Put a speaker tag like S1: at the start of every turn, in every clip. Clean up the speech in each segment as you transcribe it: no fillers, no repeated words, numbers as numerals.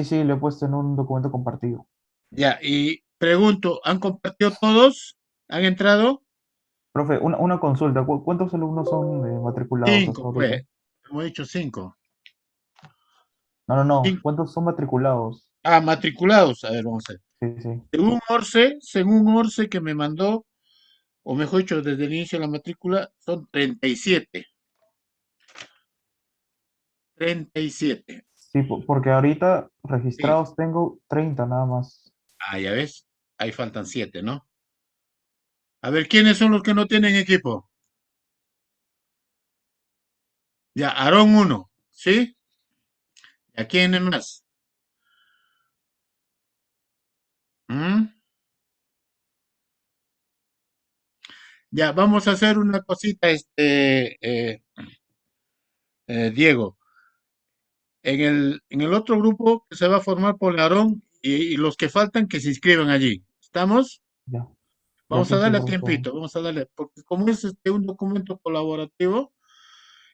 S1: Sí, sí, lo he puesto en un documento compartido.
S2: Ya, y pregunto, ¿han compartido todos? ¿Han entrado?
S1: Profe, una consulta. ¿Cuántos alumnos son matriculados hasta
S2: Cinco,
S1: ahorita?
S2: pues. Hemos dicho cinco.
S1: No, no, no.
S2: Cinco.
S1: ¿Cuántos son matriculados?
S2: Ah, matriculados. A ver, vamos a ver.
S1: Sí, sí.
S2: Según Orce que me mandó, o mejor dicho, desde el inicio de la matrícula, son 37. 37.
S1: Sí, porque ahorita
S2: Sí.
S1: registrados tengo 30 nada más.
S2: Ah, ya ves. Ahí faltan 7, ¿no? A ver, ¿quiénes son los que no tienen equipo? Ya, Aarón uno, ¿sí? ¿A quiénes más? ¿Mm? Ya, vamos a hacer una cosita, Diego. En el otro grupo que se va a formar por Aarón y los que faltan que se inscriban allí. ¿Estamos?
S1: Ya, ya
S2: Vamos a
S1: sí, sí,
S2: darle a
S1: profe.
S2: tiempito, vamos a darle, porque como es un documento colaborativo,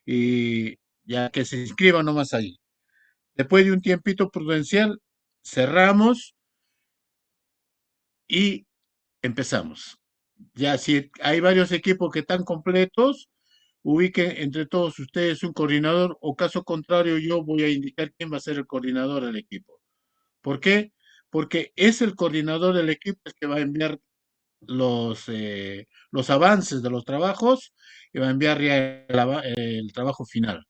S2: y ya que se inscriban nomás allí. Después de un tiempito prudencial, cerramos y empezamos. Ya si hay varios equipos que están completos, ubiquen entre todos ustedes un coordinador o caso contrario yo voy a indicar quién va a ser el coordinador del equipo. ¿Por qué? Porque es el coordinador del equipo el que va a enviar los avances de los trabajos y va a enviar ya el trabajo final.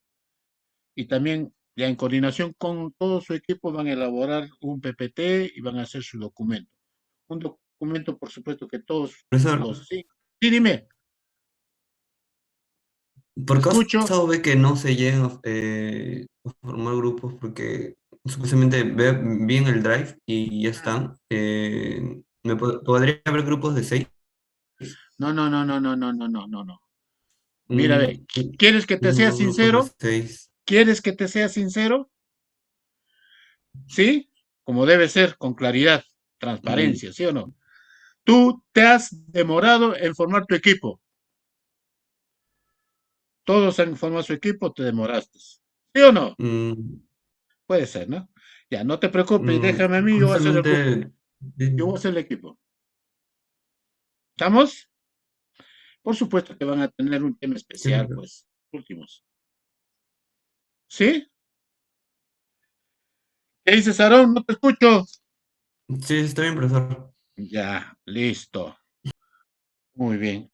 S2: Y también ya en coordinación con todo su equipo van a elaborar un PPT y van a hacer su documento. Un documento, por supuesto, que todos
S3: Profesor,
S2: los... Sí, sí, dime, te
S3: ¿por
S2: escucho.
S3: caso ve que no se lleguen a formar grupos? Porque supuestamente vi en el Drive y ya están. ¿Podría haber grupos de 6?
S2: No, no, no, no, no, no, no, no, no, no. Mira, ve,
S3: Mm,
S2: ¿quieres que te sea
S3: Dos grupos de
S2: sincero?
S3: 6.
S2: ¿Quieres que te sea sincero? Sí, como debe ser, con claridad,
S3: Y
S2: transparencia, ¿sí o no? Tú te has demorado en formar tu equipo. Todos han formado su equipo, te demoraste. ¿Sí o no?
S3: mm,
S2: Puede ser, ¿no? Ya, no te preocupes, déjame a mí, yo voy a hacer el grupo.
S3: justamente,
S2: Yo voy a hacer el equipo. ¿Estamos? Por supuesto que van a tener un tema
S3: sí,
S2: especial, pues, últimos. ¿Sí? ¿Qué dices, Aarón? No te escucho.
S3: sí, está bien, profesor.
S2: Ya, listo. Muy bien.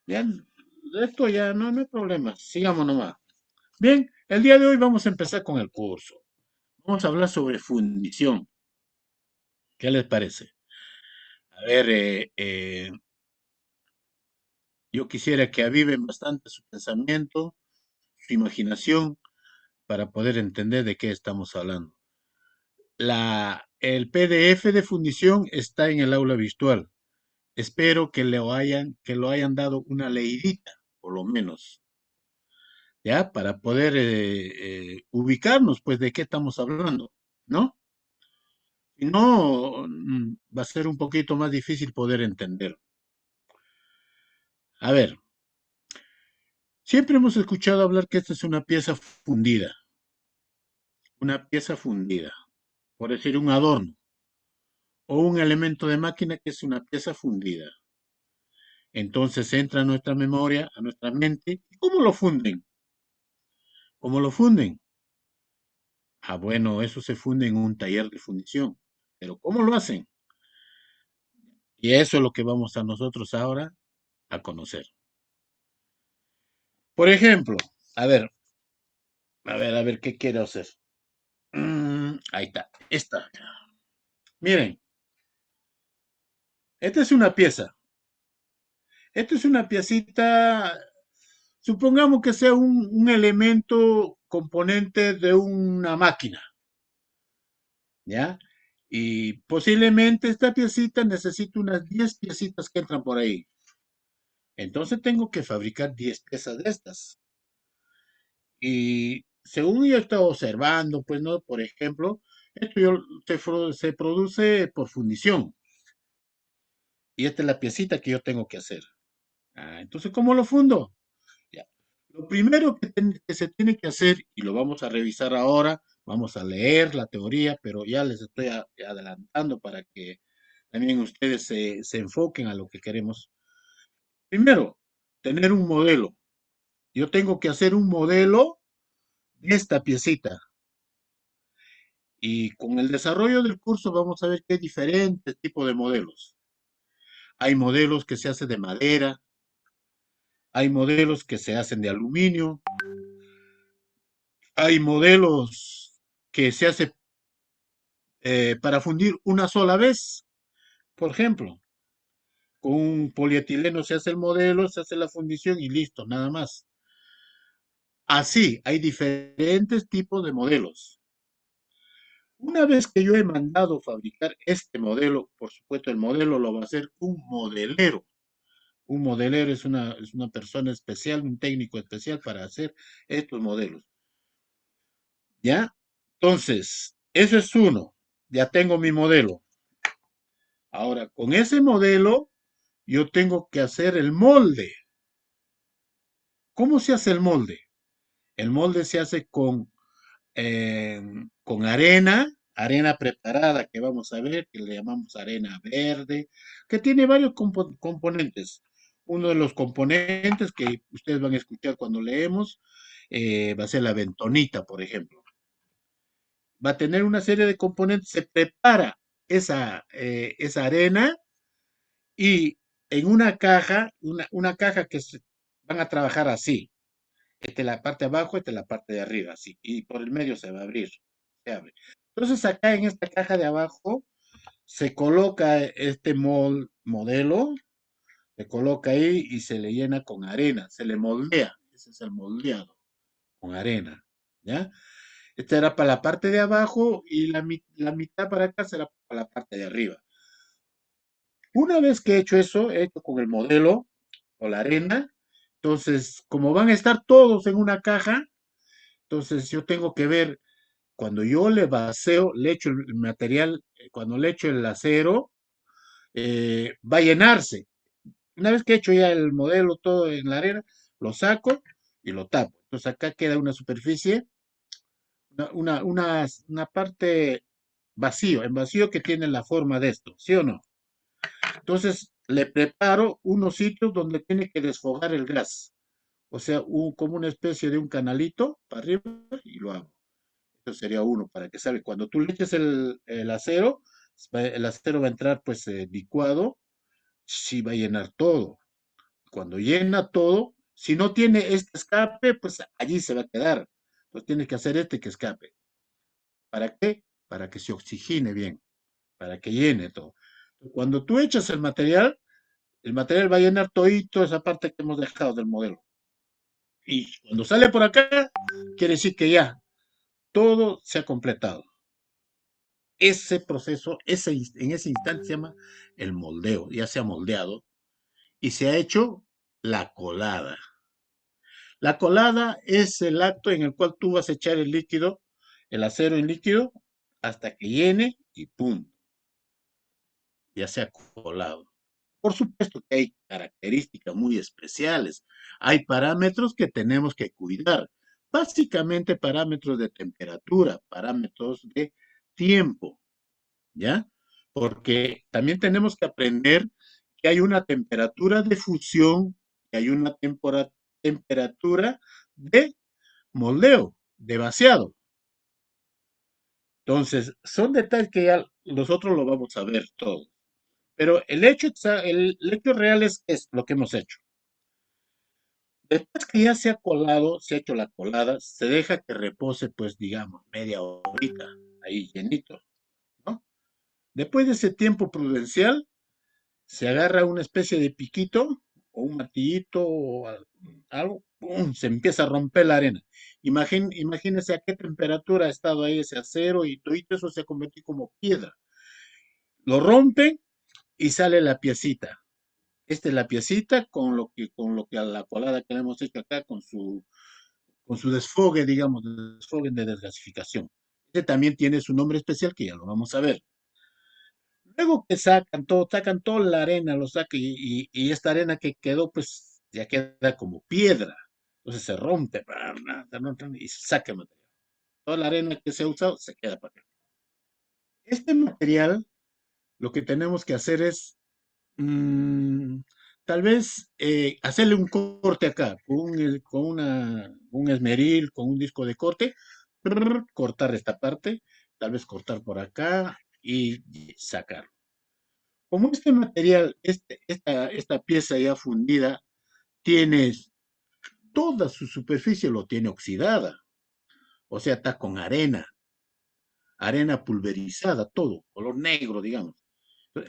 S2: Ya, de esto ya no hay problema. Sigamos nomás. Bien, el día de hoy vamos a empezar con el curso. Vamos a hablar sobre fundición. ¿Qué les parece? A ver, yo quisiera que aviven bastante su pensamiento, su imaginación, para poder entender de qué estamos hablando. El PDF de fundición está en el aula virtual. Espero que lo hayan dado una leidita, por lo menos, ¿ya? Para poder ubicarnos, pues, de qué estamos hablando, ¿no? Si no, va a ser un poquito más difícil poder entender. A ver, siempre hemos escuchado hablar que esta es una pieza fundida, por decir un adorno, o un elemento de máquina que es una pieza fundida. Entonces entra a nuestra memoria, a nuestra mente. ¿Y cómo lo funden? ¿Cómo lo funden? Ah, bueno, eso se funde en un taller de fundición. Pero ¿cómo lo hacen? Y eso es lo que vamos a nosotros ahora a conocer. Por ejemplo, a ver, a ver, ¿qué quiero hacer? Ahí está, esta. Miren, esta es una pieza. Esta es una piecita, supongamos que sea un elemento componente de una máquina, ¿ya? Y posiblemente esta piecita necesite unas 10 piecitas que entran por ahí. Entonces tengo que fabricar 10 piezas de estas. Y según yo he estado observando, pues, ¿no? Por ejemplo, se produce por fundición. Y esta es la piecita que yo tengo que hacer. Ah, entonces, ¿cómo lo fundo? Ya. Lo primero que se tiene que hacer, y lo vamos a revisar ahora, Vamos a leer la teoría, pero ya les estoy adelantando para que también ustedes se enfoquen a lo que queremos. Primero, tener un modelo. Yo tengo que hacer un modelo de esta piecita. Y con el desarrollo del curso vamos a ver que hay diferentes tipos de modelos. Hay modelos que se hacen de madera, hay modelos que se hacen de aluminio, hay modelos que se hacen para fundir una sola vez. Por ejemplo, con un polietileno se hace el modelo, se hace la fundición y listo, nada más. Así, hay diferentes tipos de modelos. Una vez que yo he mandado fabricar este modelo, por supuesto, el modelo lo va a hacer un modelero. Un modelero es una persona especial, un técnico especial para hacer estos modelos. ¿Ya? Entonces, eso es uno. Ya tengo mi modelo. Ahora, con ese modelo, yo tengo que hacer el molde. ¿Cómo se hace el molde? El molde se hace con arena preparada que vamos a ver, que le llamamos arena verde, que tiene varios componentes. Uno de los componentes que ustedes van a escuchar cuando leemos va a ser la bentonita, por ejemplo. Va a tener una serie de componentes, se prepara esa arena y en una caja, una caja van a trabajar así. Esta es la parte de abajo, esta es la parte de arriba, así. Y por el medio se va a abrir, se abre. Entonces acá en esta caja de abajo se coloca este modelo, se coloca ahí y se le llena con arena, se le moldea. Ese es el moldeado, con arena, ¿ya? Esta era para la parte de abajo y la mitad para acá será para la parte de arriba. Una vez que he hecho eso, he hecho con el modelo o la arena, entonces, como van a estar todos en una caja, entonces yo tengo que ver, cuando yo le vacío, le echo el material, cuando le echo el acero, va a llenarse. Una vez que he hecho ya el modelo todo en la arena, lo saco y lo tapo. Entonces acá queda una superficie, una parte vacío, en vacío que tiene la forma de esto, ¿sí o no? Entonces le preparo unos sitios donde tiene que desfogar el gas. O sea, como una especie de un canalito para arriba y lo hago. Eso sería uno, para que sabe, cuando tú le eches el acero, el acero va a entrar pues licuado, sí va a llenar todo. Cuando llena todo, si no tiene este escape, pues allí se va a quedar. Entonces tiene que hacer este que escape. ¿Para qué? Para que se oxigene bien, para que llene todo. Cuando tú echas el material va a llenar todito esa parte que hemos dejado del modelo. Y cuando sale por acá, quiere decir que ya todo se ha completado. Ese proceso, en ese instante se llama el moldeo, ya se ha moldeado y se ha hecho la colada. La colada es el acto en el cual tú vas a echar el líquido, el acero en líquido, hasta que llene y ¡pum! Ya se ha colado. Por supuesto que hay características muy especiales. Hay parámetros que tenemos que cuidar. Básicamente parámetros de temperatura, parámetros de tiempo, ¿ya? Porque también tenemos que aprender que hay una temperatura de fusión y hay una temperatura de moldeo, de vaciado. Entonces, son detalles que ya nosotros lo vamos a ver todo. Pero el hecho real es lo que hemos hecho. Después que ya se ha colado, se ha hecho la colada, se deja que repose, pues, digamos, media horita, ahí llenito, ¿no? Después de ese tiempo prudencial, se agarra una especie de piquito o un martillito o algo, ¡pum! Se empieza a romper la arena. Imagínese a qué temperatura ha estado ahí ese acero y todo eso se convirtió como piedra. Lo rompen y sale la piecita. Esta es la piecita con lo que a la colada que le hemos hecho acá, con su desfogue, digamos, desfogue de desgasificación. Este también tiene su nombre especial que ya lo vamos a ver. Luego que sacan toda la arena, lo sacan y esta arena que quedó, pues ya queda como piedra. Entonces se rompe y se saca el material. toda la arena que se ha usado se queda para acá. Este material, lo que tenemos que hacer es tal vez hacerle un corte acá, un esmeril, con un disco de corte, cortar esta parte, tal vez cortar por acá y sacar. Como este material, esta pieza ya fundida, tiene toda su superficie lo tiene oxidada, o sea, está con arena pulverizada, todo, color negro, digamos.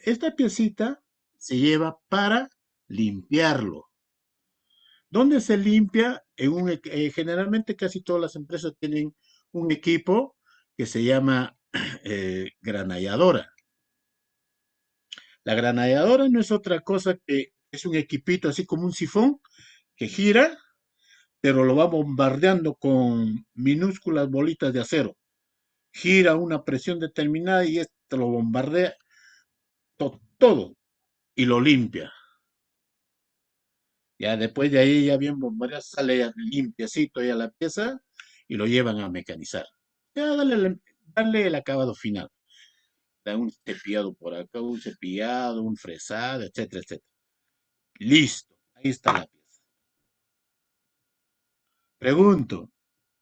S2: Esta piecita se lleva para limpiarlo. ¿Dónde se limpia? Generalmente casi todas las empresas tienen un equipo que se llama granalladora. La granalladora no es otra cosa que es un equipito así como un sifón que gira, pero lo va bombardeando con minúsculas bolitas de acero. Gira a una presión determinada y esto lo bombardea todo y lo limpia. Ya después de ahí, ya bien bombardeado, sale ya limpiecito ya la pieza y lo llevan a mecanizar. Ya darle el acabado final. Da un cepillado por acá, un cepillado, un fresado, etcétera, etcétera. Listo, ahí está la pieza. Pregunto,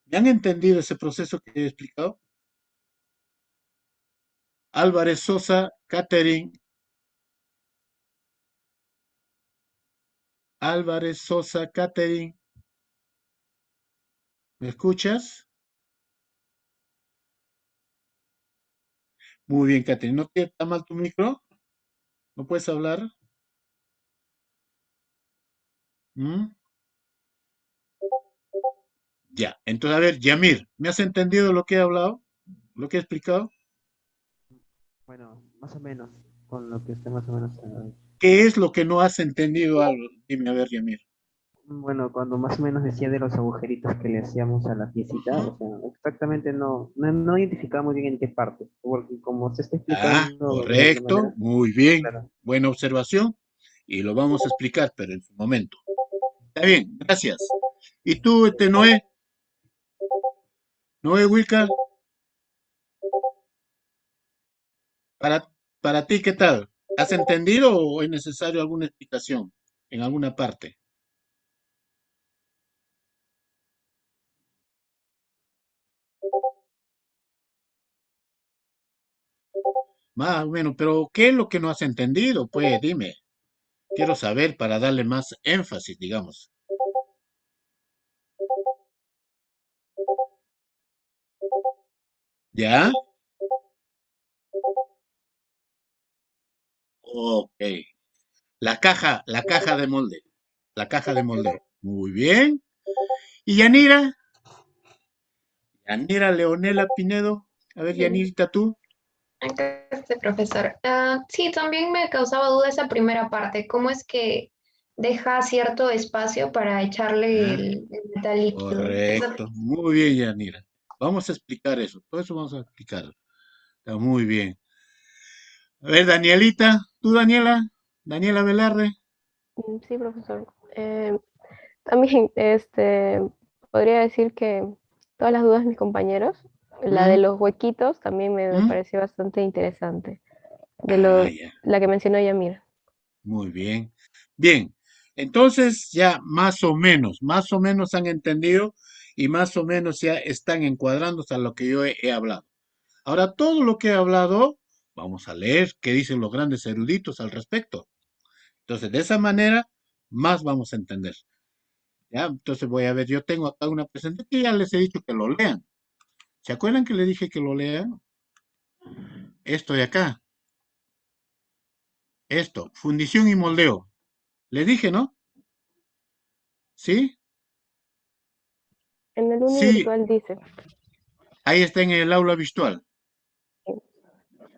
S2: ¿me han entendido ese proceso que he explicado? Álvarez Sosa, Catering. Álvarez Sosa, Catering. ¿Me escuchas? Muy bien, Catering. ¿No te está mal tu micro? ¿No puedes hablar? ¿Mm? Ya. Entonces, a ver, Yamir, ¿me has entendido lo que he hablado? ¿Lo que he explicado?
S4: Bueno, más o menos, con lo que usted más o menos ha dicho.
S2: ¿Qué es lo que no has entendido, Álvaro? Dime, a ver, Yamir.
S4: Bueno, cuando más o menos decía de los agujeritos que le hacíamos a la piecita,
S2: Ujú.
S4: o sea, exactamente no identificaba muy bien en qué parte, porque como se está
S2: Ah,
S4: explicando de alguna
S2: correcto.
S4: manera,
S2: Muy bien.
S4: claro.
S2: Buena observación. Y lo vamos a explicar, pero en su momento. Está bien, gracias. ¿Y tú, Noé? Noé Wilcar, para, para ti, ¿qué tal? ¿Has entendido o es necesario alguna explicación en alguna parte? Más o menos, pero ¿qué es lo que no has entendido? Pues dime. Quiero saber para darle más énfasis, digamos. ¿Ya? Ok. La caja de molde. La caja de molde. Muy bien. ¿Y Yanira? Yanira Leonela Pinedo. A ver,
S5: Mm,
S2: Yanirita, tú.
S5: Acá este profesor. Sí, también me causaba duda esa primera parte. ¿Cómo es que deja cierto espacio para echarle
S2: Ah,
S5: el metal líquido?
S2: correcto. Muy bien, Yanira. Vamos a explicar eso. Todo eso vamos a explicar. Está muy bien. A ver, Danielita. ¿Tú, Daniela? Daniela Velarde.
S6: Sí, profesor. También, podría decir que todas las dudas de mis compañeros, la de
S2: ¿Mm?
S6: los huequitos también me
S2: ¿Mm?
S6: pareció bastante interesante,
S2: Ah, ya.
S6: la que mencionó Yamir.
S2: Muy bien. Bien, entonces ya más o menos han entendido y más o menos ya están encuadrándose a lo que yo he hablado. Ahora, todo lo que he hablado, vamos a leer qué dicen los grandes eruditos al respecto. Entonces, de esa manera, más vamos a entender. ¿Ya? Entonces voy a ver, yo tengo acá una presentación que ya les he dicho que lo lean. ¿Se acuerdan que le dije que lo lean? Esto de acá, esto, fundición y moldeo. Le dije, ¿no? ¿Sí?
S6: En el uni
S2: Sí,
S6: virtual dice,
S2: ahí está en el aula virtual.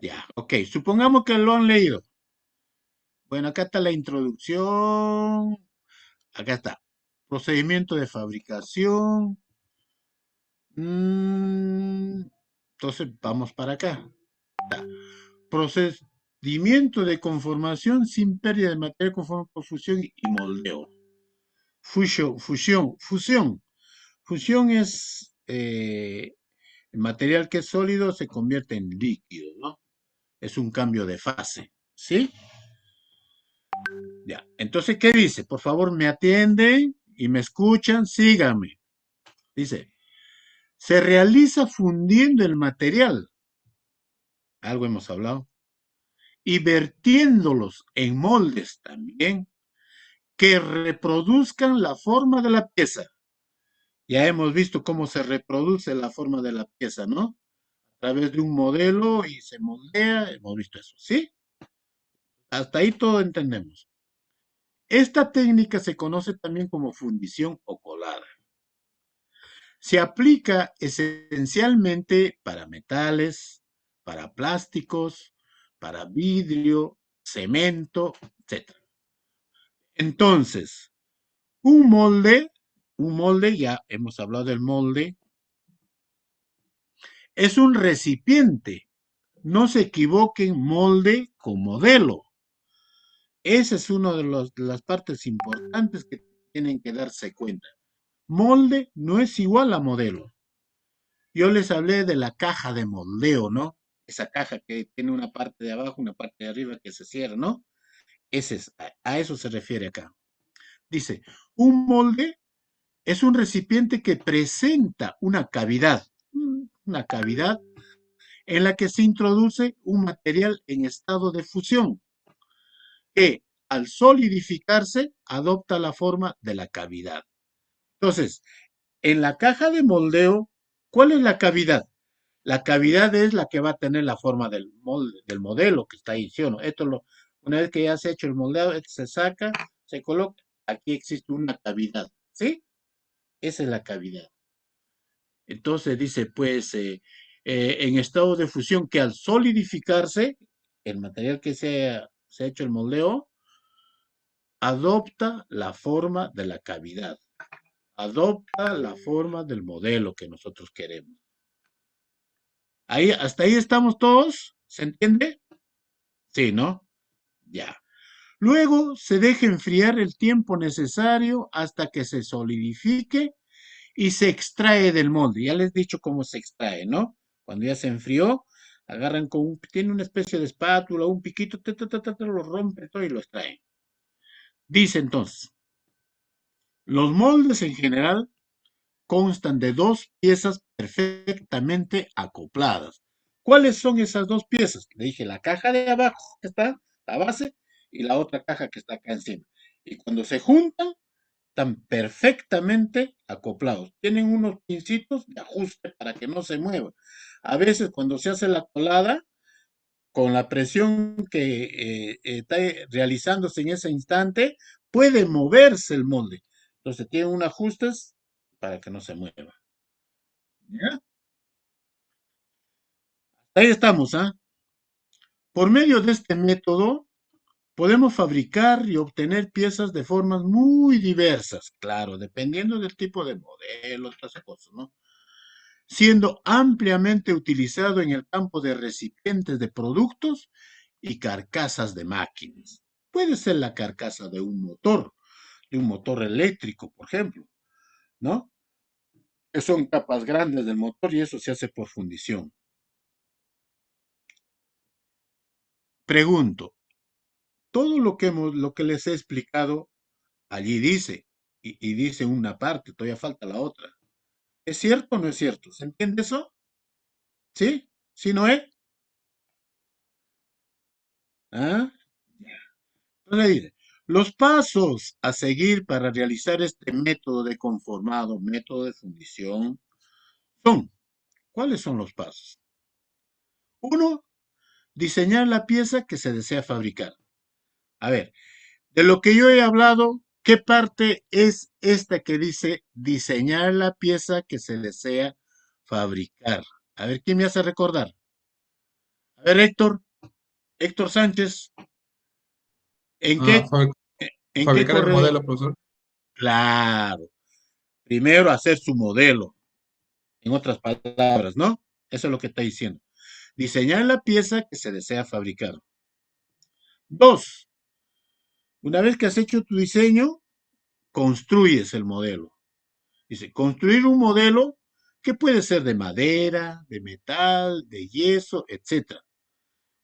S2: Ya, ok. Supongamos que lo han leído. Bueno, acá está la introducción. Acá está. Procedimiento de fabricación. Mm, entonces vamos para acá. Procedimiento de conformación sin pérdida de material conforme por fusión y moldeo. Fusión. Fusión es El material que es sólido se convierte en líquido, ¿no? Es un cambio de fase, ¿sí? Ya. Entonces, ¿qué dice? Por favor, me atienden y me escuchan, síganme. Dice, se realiza fundiendo el material, algo hemos hablado, y vertiéndolos en moldes también que reproduzcan la forma de la pieza. Ya hemos visto cómo se reproduce la forma de la pieza, ¿no? A través de un modelo y se moldea, hemos visto eso, ¿sí? Hasta ahí todo entendemos. Esta técnica se conoce también como fundición o colada. Se aplica esencialmente para metales, para plásticos, para vidrio, cemento, etc. Entonces, un molde, ya hemos hablado del molde, es un recipiente. No se equivoquen molde con modelo. Esa es una de las partes importantes que tienen que darse cuenta. Molde no es igual a modelo. Yo les hablé de la caja de moldeo, ¿no? Esa caja que tiene una parte de abajo, una parte de arriba que se cierra, ¿no? Ese es, a eso se refiere acá. Dice, un molde es un recipiente que presenta una cavidad en la que se introduce un material en estado de fusión, que al solidificarse adopta la forma de la cavidad. Entonces, en la caja de moldeo, ¿cuál es la cavidad? La cavidad es la que va a tener la forma del molde, del modelo que está ahí, ¿sí o no? Una vez que ya se ha hecho el moldeado, esto se saca, se coloca, aquí existe una cavidad, ¿sí? Esa es la cavidad. Entonces dice, pues, en estado de fusión que al solidificarse, el material que se ha hecho el moldeo, adopta la forma de la cavidad, adopta la forma del modelo que nosotros queremos. Ahí, hasta ahí estamos todos, ¿se entiende? Sí, ¿no? Ya. Luego se deja enfriar el tiempo necesario hasta que se solidifique y se extrae del molde. Ya les he dicho cómo se extrae, ¿no? Cuando ya se enfrió, agarran tiene una especie de espátula, un piquito, lo rompen todo y lo extraen. Dice entonces, los moldes en general constan de dos piezas perfectamente acopladas. ¿Cuáles son esas dos piezas? Le dije la caja de abajo, que está la base, y la otra caja que está acá encima. Y cuando se juntan, están perfectamente acoplados. Tienen unos pincitos de ajuste para que no se muevan. A veces cuando se hace la colada, con la presión que está realizándose en ese instante, puede moverse el molde. Entonces tiene un ajustes para que no se mueva. ¿Ya? Ahí estamos, ¿ah? Por medio de este método, podemos fabricar y obtener piezas de formas muy diversas, claro, dependiendo del tipo de modelo, todas esas cosas, ¿no? Siendo ampliamente utilizado en el campo de recipientes de productos y carcasas de máquinas. Puede ser la carcasa de un motor eléctrico, por ejemplo, ¿no? Que son capas grandes del motor y eso se hace por fundición. Pregunto, todo lo que les he explicado, allí dice, y dice una parte, todavía falta la otra. ¿Es cierto o no es cierto? ¿Se entiende eso? ¿Sí? ¿Sí, no es? ¿Ah? Entonces dice, los pasos a seguir para realizar este método de conformado, método de fundición, son, ¿cuáles son los pasos? Uno, diseñar la pieza que se desea fabricar. A ver, de lo que yo he hablado, ¿qué parte es esta que dice diseñar la pieza que se desea fabricar? A ver, ¿quién me hace recordar? A ver, Héctor Sánchez, ¿en
S7: Ah,
S2: qué, en qué
S7: fabricar el
S2: corre?
S7: modelo, profesor.
S2: Claro, primero hacer su modelo, en otras palabras, ¿no? Eso es lo que está diciendo. Diseñar la pieza que se desea fabricar. Dos, una vez que has hecho tu diseño, construyes el modelo. Dice, construir un modelo que puede ser de madera, de metal, de yeso, etc.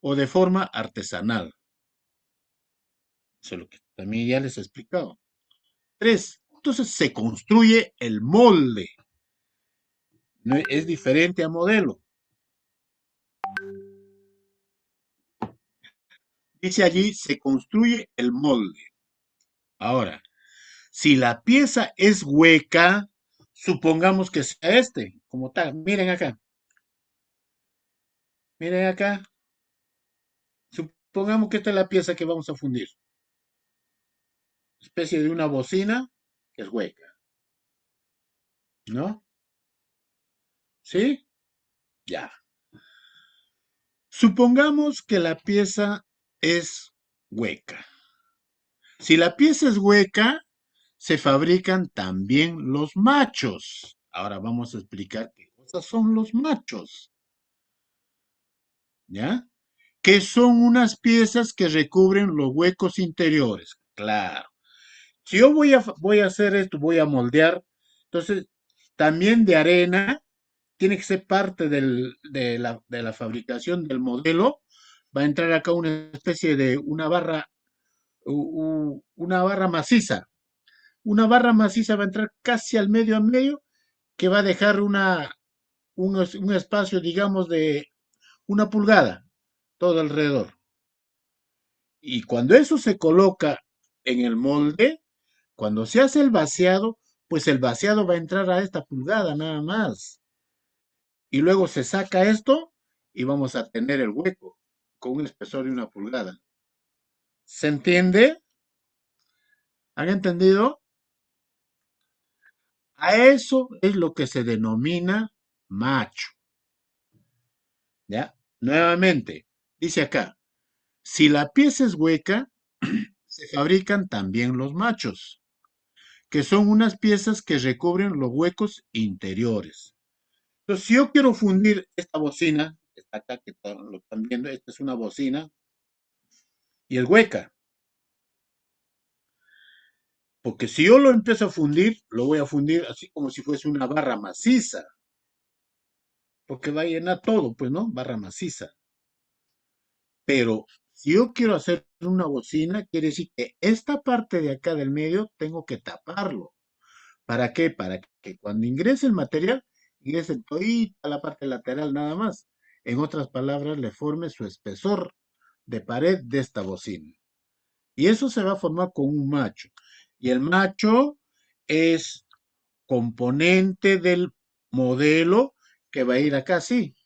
S2: O de forma artesanal. Eso es lo que también ya les he explicado. 3. Entonces se construye el molde. No, es diferente a modelo. Dice allí, se construye el molde. Ahora, si la pieza es hueca, supongamos que sea este, como tal. Miren acá. Miren acá. Supongamos que esta es la pieza que vamos a fundir. Especie de una bocina que es hueca. ¿No? ¿Sí? Ya. Supongamos que la pieza es hueca. Si la pieza es hueca, se fabrican también los machos. Ahora vamos a explicar qué cosas son los machos. ¿Ya? Que son unas piezas que recubren los huecos interiores. Claro. Si yo voy a hacer esto, voy a moldear, entonces también de arena tiene que ser parte de la fabricación del modelo. Va a entrar acá una especie de una barra maciza. Una barra maciza va a entrar casi al medio, que va a dejar un espacio, digamos, de 1 pulgada todo alrededor. Y cuando eso se coloca en el molde, cuando se hace el vaciado, pues el vaciado va a entrar a esta pulgada nada más. Y luego se saca esto y vamos a tener el hueco con un espesor de 1 pulgada. ¿Se entiende? ¿Han entendido? A eso es lo que se denomina macho. ¿Ya? Nuevamente, dice acá, si la pieza es hueca, se fabrican también los machos, que son unas piezas que recubren los huecos interiores. Entonces, si yo quiero fundir esta bocina, está acá que lo están viendo, esta es una bocina, y es hueca. Porque si yo lo empiezo a fundir, lo voy a fundir así como si fuese una barra maciza. Porque va a llenar todo, pues, ¿no? Barra maciza. Pero si yo quiero hacer una bocina, quiere decir que esta parte de acá del medio tengo que taparlo. ¿Para qué? Para que cuando ingrese el material, ingrese todita la parte lateral nada más. En otras palabras, le forme su espesor de pared de esta bocina. Y eso se va a formar con un macho. Y el macho es componente del modelo que va a ir acá así.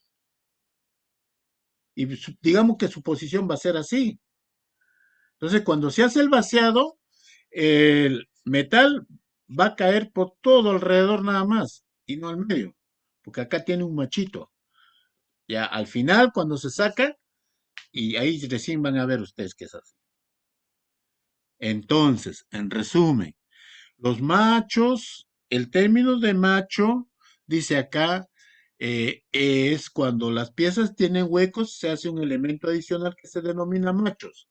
S2: Y digamos que su posición va a ser así. Entonces, cuando se hace el vaciado, el metal va a caer por todo alrededor nada más y no al medio, porque acá tiene un machito. Ya al final, cuando se saca, y ahí recién van a ver ustedes qué es así. Entonces, en resumen, los machos, el término de macho, dice acá, es cuando las piezas tienen huecos, se hace un elemento adicional que se denomina machos,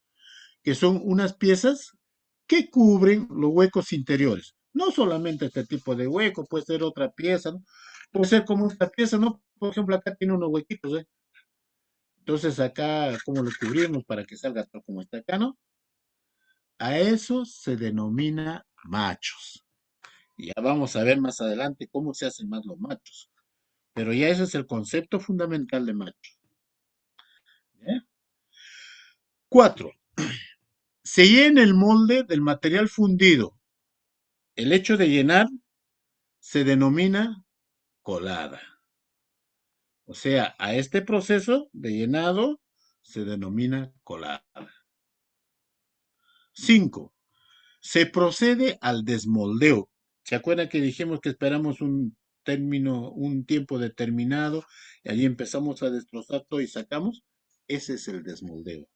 S2: que son unas piezas que cubren los huecos interiores. No solamente este tipo de hueco, puede ser otra pieza, ¿no? Puede ser como esta pieza, ¿no? Por ejemplo, acá tiene unos huequitos, ¿eh? Entonces acá, ¿cómo lo cubrimos para que salga todo como está acá, ¿no? A eso se denomina machos. Y ya vamos a ver más adelante cómo se hacen más los machos. Pero ya ese es el concepto fundamental de macho. ¿Eh? 4. Se llena el molde del material fundido. El hecho de llenar se denomina colada. O sea, a este proceso de llenado se denomina colada. 5. Se procede al desmoldeo. ¿Se acuerdan que dijimos que esperamos un tiempo determinado y allí empezamos a destrozar todo y sacamos? Ese es el desmoldeo.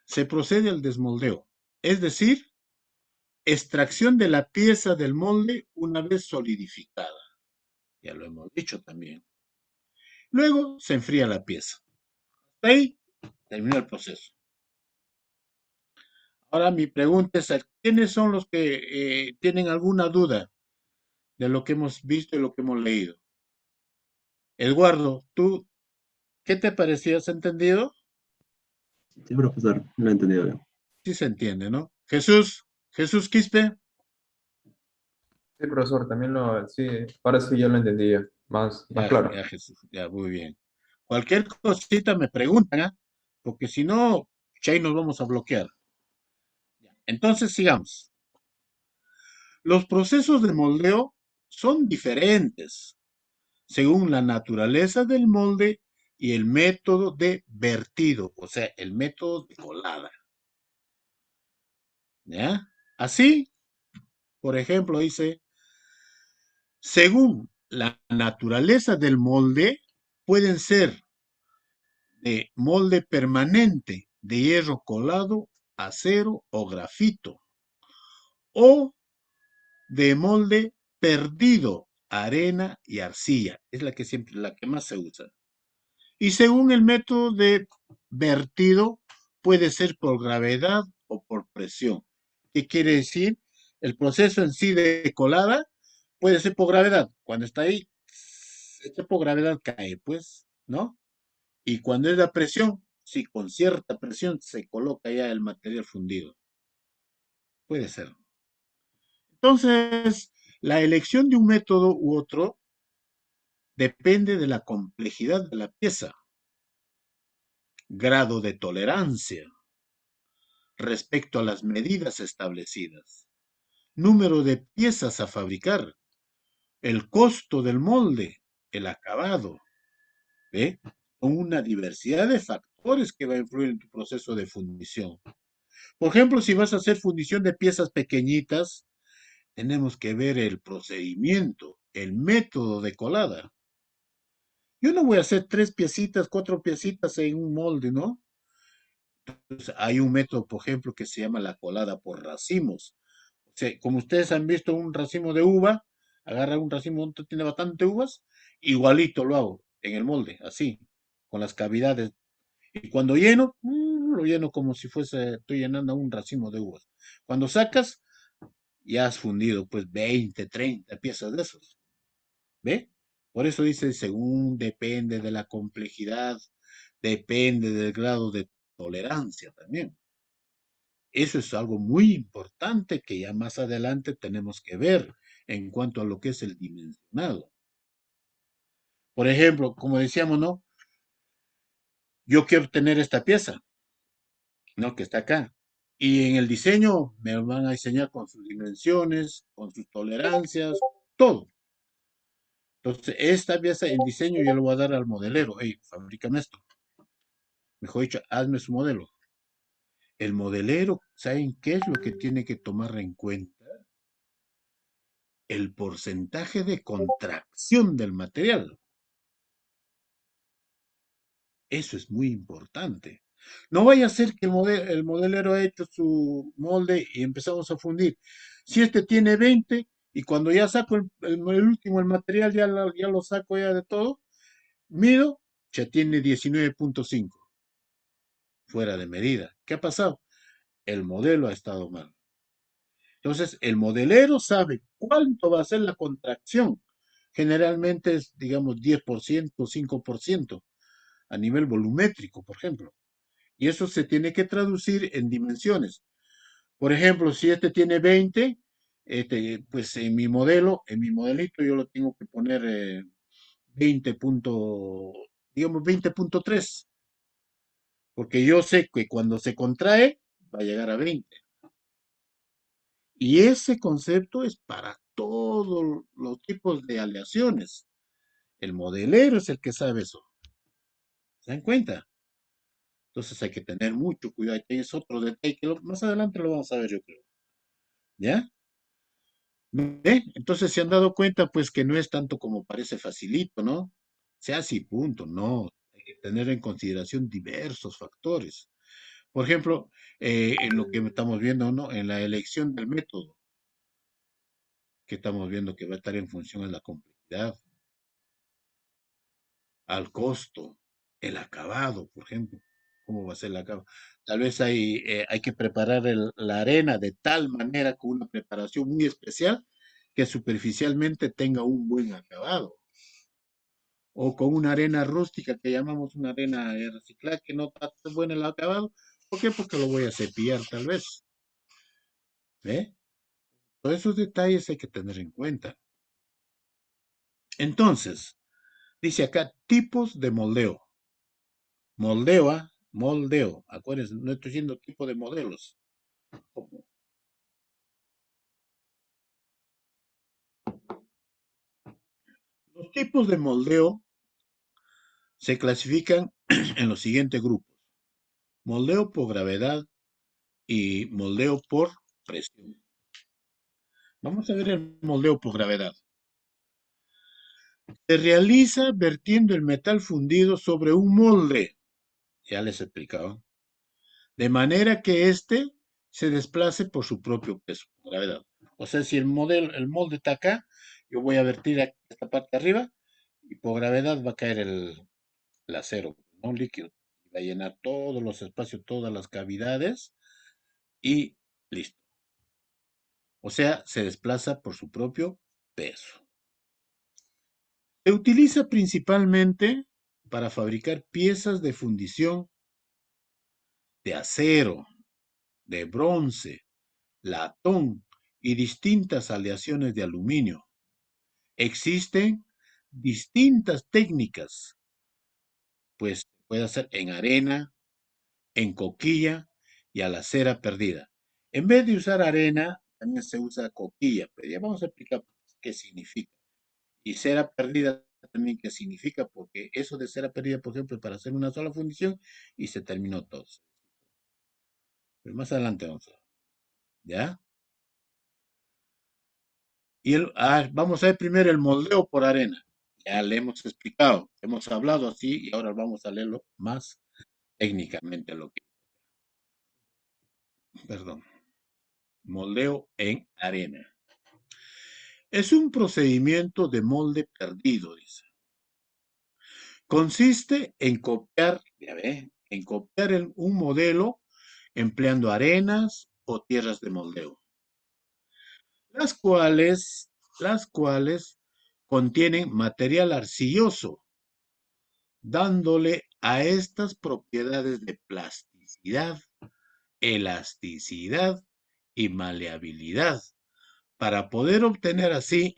S2: Se procede al desmoldeo, es decir, extracción de la pieza del molde una vez solidificada. Ya lo hemos dicho también. Luego se enfría la pieza. Hasta ahí terminó el proceso. Ahora mi pregunta es, ¿quiénes son los que tienen alguna duda de lo que hemos visto y lo que hemos leído. Eduardo, ¿tú qué te pareció? ¿Has entendido?
S7: Sí, profesor, lo he entendido bien.
S2: Sí se entiende, ¿no? Jesús Quispe.
S8: Sí, profesor, sí, ahora sí ya lo entendí ya, más
S2: Ya,
S8: claro.
S2: ya, Jesús, ya, muy bien. Cualquier cosita me preguntan, ¿ah? Porque si no, ya ahí nos vamos a bloquear. Entonces, sigamos. Los procesos de moldeo son diferentes según la naturaleza del molde y el método de vertido, o sea, el método de colada. ¿Ya? Así, por ejemplo, dice, según la naturaleza del molde, pueden ser de molde permanente, de hierro colado, acero o grafito, o de molde perdido, arena y arcilla. Es la que siempre, la que más se usa. Y según el método de vertido, puede ser por gravedad o por presión. ¿Qué quiere decir? El proceso en sí de colada puede ser por gravedad. Cuando está ahí, por gravedad cae, pues, ¿no? Y cuando es la presión, sí, con cierta presión se coloca ya el material fundido. Puede ser. Entonces, la elección de un método u otro depende de la complejidad de la pieza, grado de tolerancia respecto a las medidas establecidas, número de piezas a fabricar, el costo del molde, el acabado, ¿ve? Son una diversidad de factores que va a influir en tu proceso de fundición. Por ejemplo, si vas a hacer fundición de piezas pequeñitas, tenemos que ver el procedimiento, el método de colada. Yo no voy a hacer 3 piecitas, 4 piecitas en un molde, ¿no? Entonces, hay un método, por ejemplo, que se llama la colada por racimos. O sea, como ustedes han visto un racimo de uva, agarra un racimo donde tiene bastante uvas, igualito lo hago en el molde, así, con las cavidades. Y cuando lleno, lo lleno como si fuese, estoy llenando un racimo de uvas. Cuando sacas, ya has fundido pues 20, 30 piezas de esos. ¿Ve? Por eso dice, según depende de la complejidad, depende del grado de tolerancia también. Eso es algo muy importante que ya más adelante tenemos que ver en cuanto a lo que es el dimensionado. Por ejemplo, como decíamos, ¿no? Yo quiero tener esta pieza, ¿no? Que está acá. Y en el diseño me van a diseñar con sus dimensiones, con sus tolerancias, todo. Entonces, esta pieza, el diseño yo lo voy a dar al modelero. Hey, fabrícame esto. Mejor dicho, hazme su modelo. El modelero, ¿saben qué es lo que tiene que tomar en cuenta? El porcentaje de contracción del material. Eso es muy importante. No vaya a ser que el modelero ha hecho su molde y empezamos a fundir. Si este tiene 20 y cuando ya saco el último, el material, ya lo saco ya de todo, mido, ya tiene 19.5, fuera de medida. ¿Qué ha pasado? El modelo ha estado mal. Entonces, el modelero sabe cuánto va a ser la contracción. Generalmente es, digamos, 10%, 5% a nivel volumétrico, por ejemplo. Y eso se tiene que traducir en dimensiones. Por ejemplo, si este tiene 20, pues en mi modelito yo lo tengo que poner 20 digamos 20.3, porque yo sé que cuando se contrae va a llegar a 20. Y ese concepto es para todos los tipos de aleaciones. El modelero es el que sabe eso. ¿Se dan cuenta? Entonces hay que tener mucho cuidado. Y es otro detalle que más adelante lo vamos a ver, yo creo. ¿Ya? ¿Ve? Entonces se han dado cuenta, pues, que no es tanto como parece facilito, ¿no? Sea así, punto. No. Hay que tener en consideración diversos factores. Por ejemplo, en lo que estamos viendo, ¿no? En la elección del método, que estamos viendo que va a estar en función de la complejidad, al costo, el acabado, por ejemplo. ¿Cómo va a ser el acabado? Tal vez hay que preparar la arena de tal manera con una preparación muy especial que superficialmente tenga un buen acabado. O con una arena rústica que llamamos una arena reciclada que no está tan buena el acabado. ¿Por qué? Porque lo voy a cepillar tal vez. ¿Ve? Todos esos detalles hay que tener en cuenta. Entonces, dice acá tipos de moldeo. Moldeo, ¿ah? Moldeo. Acuérdense, no estoy diciendo tipo de modelos. Los tipos de moldeo se clasifican en los siguientes grupos. Moldeo por gravedad y moldeo por presión. Vamos a ver el moldeo por gravedad. Se realiza vertiendo el metal fundido sobre un molde. Ya les he explicado. De manera que éste se desplace por su propio peso, por gravedad. O sea, si el molde está acá, yo voy a vertir esta parte arriba y por gravedad va a caer el acero, ¿no? Líquido. Va a llenar todos los espacios, todas las cavidades y listo. O sea, se desplaza por su propio peso. Se utiliza principalmente para fabricar piezas de fundición de acero, de bronce, latón y distintas aleaciones de aluminio. Existen distintas técnicas, pues se puede hacer en arena, en coquilla y a la cera perdida. En vez de usar arena, también se usa coquilla, pero ya vamos a explicar qué significa. Y cera perdida también qué significa, porque eso de cera perdida, por ejemplo, es para hacer una sola fundición y se terminó todo. Pero más adelante vamos a ver. ¿Ya? Y vamos a ver primero el moldeo por arena. Ya le hemos explicado, hemos hablado así y ahora vamos a leerlo más técnicamente perdón, moldeo en arena. Es un procedimiento de molde perdido, dice. Consiste en copiar, ya ve, en copiar un modelo empleando arenas o tierras de moldeo, las cuales contienen material arcilloso, dándole a estas propiedades de plasticidad, elasticidad y maleabilidad, para poder obtener así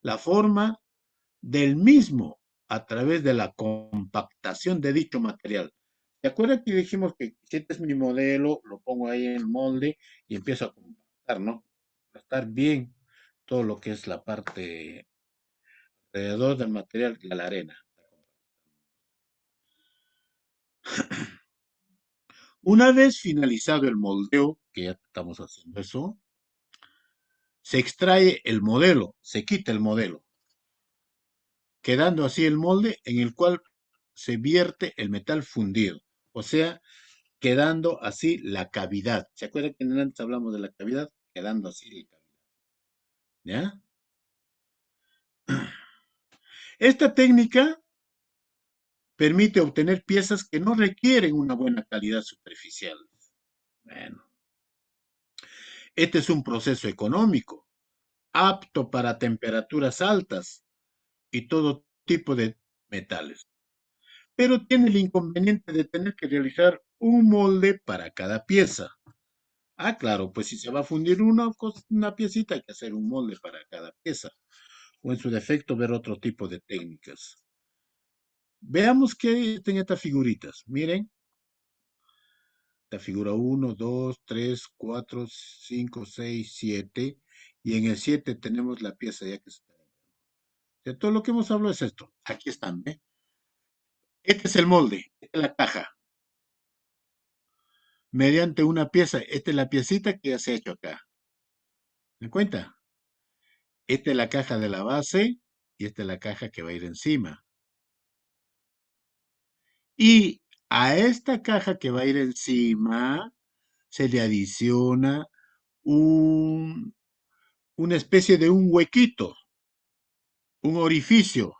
S2: la forma del mismo a través de la compactación de dicho material. ¿Se acuerdan que dijimos que si este es mi modelo, lo pongo ahí en el molde y empiezo a compactar, ¿no? Para estar bien todo lo que es la parte alrededor del material de la arena. Una vez finalizado el moldeo, que ya estamos haciendo eso, se extrae el modelo, se quita el modelo, quedando así el molde en el cual se vierte el metal fundido, o sea, quedando así la cavidad. ¿Se acuerdan que antes hablamos de la cavidad? Quedando así la cavidad. ¿Ya? Esta técnica permite obtener piezas que no requieren una buena calidad superficial. Bueno, este es un proceso económico, apto para temperaturas altas y todo tipo de metales, pero tiene el inconveniente de tener que realizar un molde para cada pieza. Ah, claro, pues si se va a fundir una piecita, hay que hacer un molde para cada pieza, o en su defecto ver otro tipo de técnicas. Veamos qué hay en estas figuritas. Miren, la figura 1, 2, 3, 4, 5, 6, 7, y en el 7 tenemos la pieza ya que se está. De todo lo que hemos hablado es esto. Aquí están, ¿ve? Este es el molde, esta es la caja. Mediante una pieza, esta es la piecita que ya se ha hecho acá. ¿Me cuenta? Esta es la caja de la base y esta es la caja que va a ir encima. Y a esta caja que va a ir encima se le adiciona una especie de un huequito, un orificio.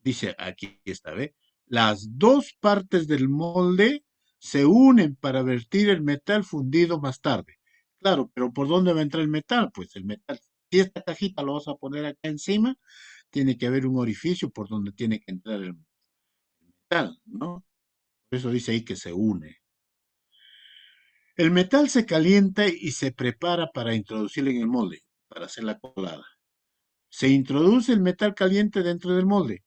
S2: Dice, aquí está, ¿ve? Las dos partes del molde se unen para vertir el metal fundido más tarde. Claro, pero ¿por dónde va a entrar el metal? Pues el metal si esta cajita lo vas a poner acá encima, tiene que haber un orificio por donde tiene que entrar el metal, ¿no? Por eso dice ahí que se une. El metal se calienta y se prepara para introducirlo en el molde, para hacer la colada. Se introduce el metal caliente dentro del molde.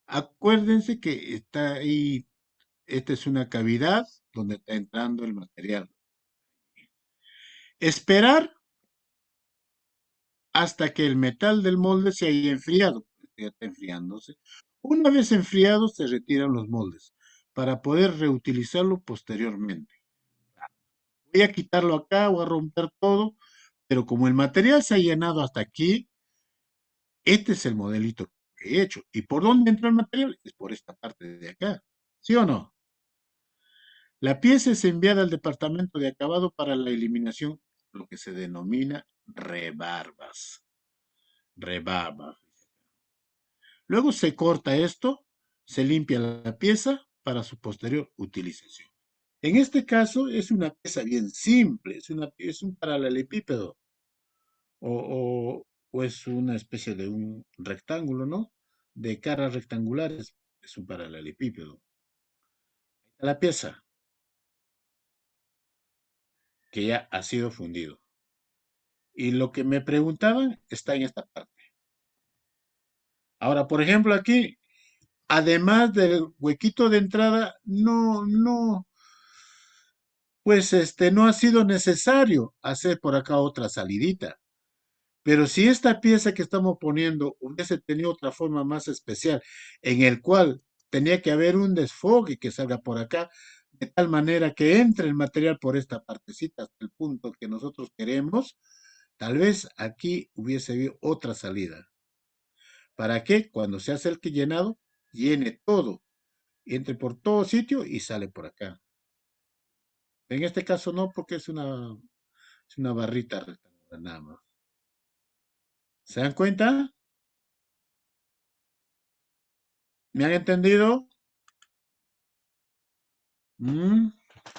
S2: Acuérdense que está ahí, esta es una cavidad donde está entrando el material. Esperar hasta que el metal del molde se haya enfriado. Ya está enfriándose. Una vez enfriado, se retiran los moldes para poder reutilizarlo posteriormente. Voy a quitarlo acá, voy a romper todo, pero como el material se ha llenado hasta aquí, este es el modelito que he hecho. ¿Y por dónde entra el material? Es por esta parte de acá. ¿Sí o no? La pieza es enviada al departamento de acabado para la eliminación, lo que se denomina rebarbas. Rebarbas. Luego se corta esto, se limpia la pieza para su posterior utilización. En este caso es una pieza bien simple, es un paralelepípedo o es una especie de un rectángulo, ¿no? De caras rectangulares, es un paralelepípedo. Ahí está la pieza que ya ha sido fundido. Y lo que me preguntaban está en esta parte. Ahora, por ejemplo, aquí, además del huequito de entrada, pues no ha sido necesario hacer por acá otra salidita. Pero si esta pieza que estamos poniendo hubiese tenido otra forma más especial, en el cual tenía que haber un desfogue que salga por acá, de tal manera que entre el material por esta partecita hasta el punto que nosotros queremos, tal vez aquí hubiese habido otra salida. ¿Para qué? Cuando se hace el que llenado, llene todo, entre por todo sitio y sale por acá. En este caso no, porque es una barrita rectangular nada más. ¿Se dan cuenta? ¿Me han entendido? ¿Mm?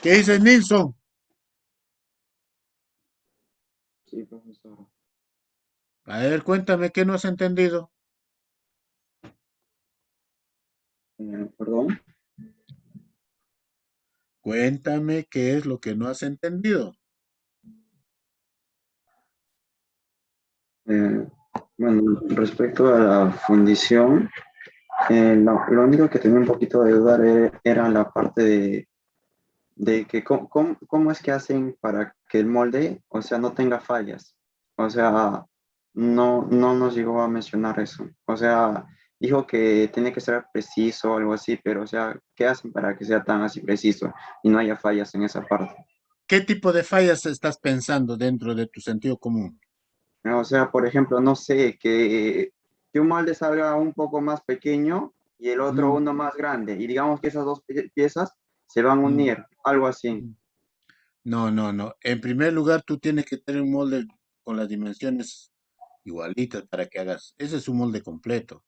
S2: ¿Qué dice Nilsson?
S7: Sí, profesor.
S2: A ver, cuéntame, ¿qué no has entendido?
S7: Perdón.
S2: Cuéntame qué es lo que no has entendido.
S7: Eh, bueno, respecto a la fundición, lo único que tenía un poquito de duda era la parte de que cómo es que hacen para que el molde, o sea, no tenga fallas. O sea, no nos llegó a mencionar eso. O sea, dijo que tiene que ser preciso o algo así, pero o sea, ¿qué hacen para que sea tan así preciso y no haya fallas en esa parte?
S2: ¿Qué tipo de fallas estás pensando dentro de tu sentido común?
S7: O sea, por ejemplo, no sé, que un molde salga un poco más pequeño y el otro
S2: Mm,
S7: uno más grande. Y digamos que esas dos piezas se van a
S2: mm,
S7: unir, algo así.
S2: mm. No, no, no. En primer lugar, tú tienes que tener un molde con las dimensiones igualitas para que hagas. Ese es un molde completo.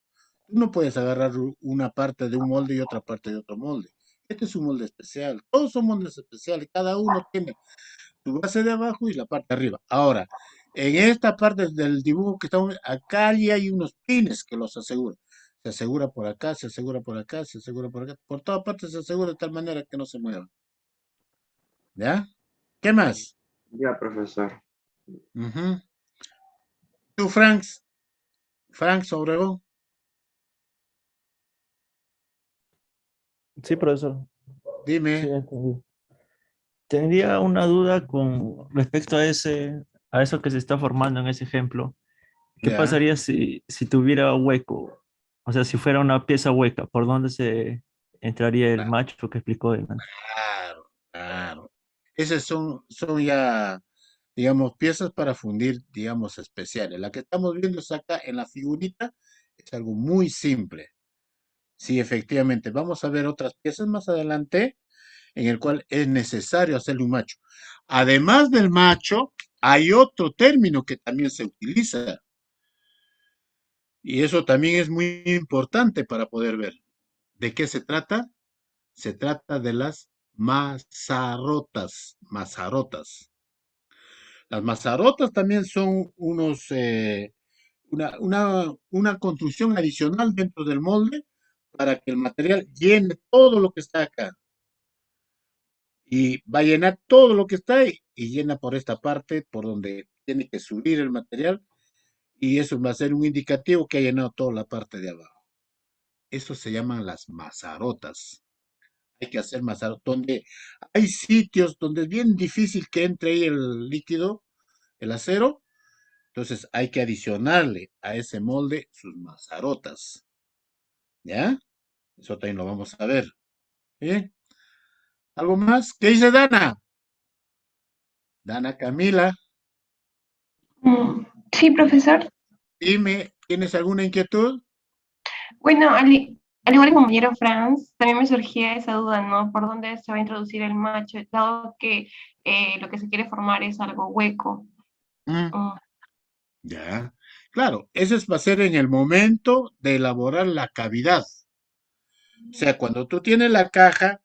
S2: Tú no puedes agarrar una parte de un molde y otra parte de otro molde. Este es un molde especial. Todos son moldes especiales. Cada uno tiene su base de abajo y la parte de arriba. Ahora, en esta parte del dibujo que estamos, acá ya hay unos pines que los aseguran. Se asegura por acá, se asegura por acá, se asegura por acá. Por todas partes se asegura de tal manera que no se mueva. ¿Ya? ¿Qué más?
S7: Ya, profesor.
S2: Ujú. Tú, Frank Obregón,
S9: Sí, profesor. Sí,
S2: dime.
S9: entendí. Tendría una duda con respecto a eso que se está formando en ese ejemplo. ¿Qué
S2: Ya,
S9: pasaría si tuviera hueco? O sea, si fuera una pieza hueca, ¿por dónde se entraría el macho que explicó él antes?
S2: claro, claro. Esas son ya, digamos, piezas para fundir, digamos, especiales. La que estamos viendo es acá en la figurita, es algo muy simple. Sí, efectivamente. Vamos a ver otras piezas más adelante en el cual es necesario hacerle un macho. Además del macho, hay otro término que también se utiliza y eso también es muy importante para poder ver. ¿De qué se trata? Se trata de las mazarotas. Mazarotas. Las mazarotas también son una construcción adicional dentro del molde para que el material llene todo lo que está acá. Y va a llenar todo lo que está ahí y llena por esta parte, por donde tiene que subir el material, y eso va a ser un indicativo que ha llenado toda la parte de abajo. Eso se llaman las mazarotas. Hay que hacer mazarotas, donde hay sitios donde es bien difícil que entre ahí el líquido, el acero, entonces hay que adicionarle a ese molde sus mazarotas. ¿Ya? Eso también lo vamos a ver. ¿Sí? ¿Algo más? ¿Qué dice Dana? Dana Camila,
S10: Sí, profesor.
S2: dime, ¿tienes alguna inquietud?
S10: Bueno, al igual que el compañero Franz, también me surgía esa duda, ¿no? ¿Por dónde se va a introducir el match, dado que lo que se quiere formar es algo hueco?
S2: Mm,
S10: Mm,
S2: ya. Claro, va a ser en el momento de elaborar la cavidad. O sea, cuando tú tienes la caja,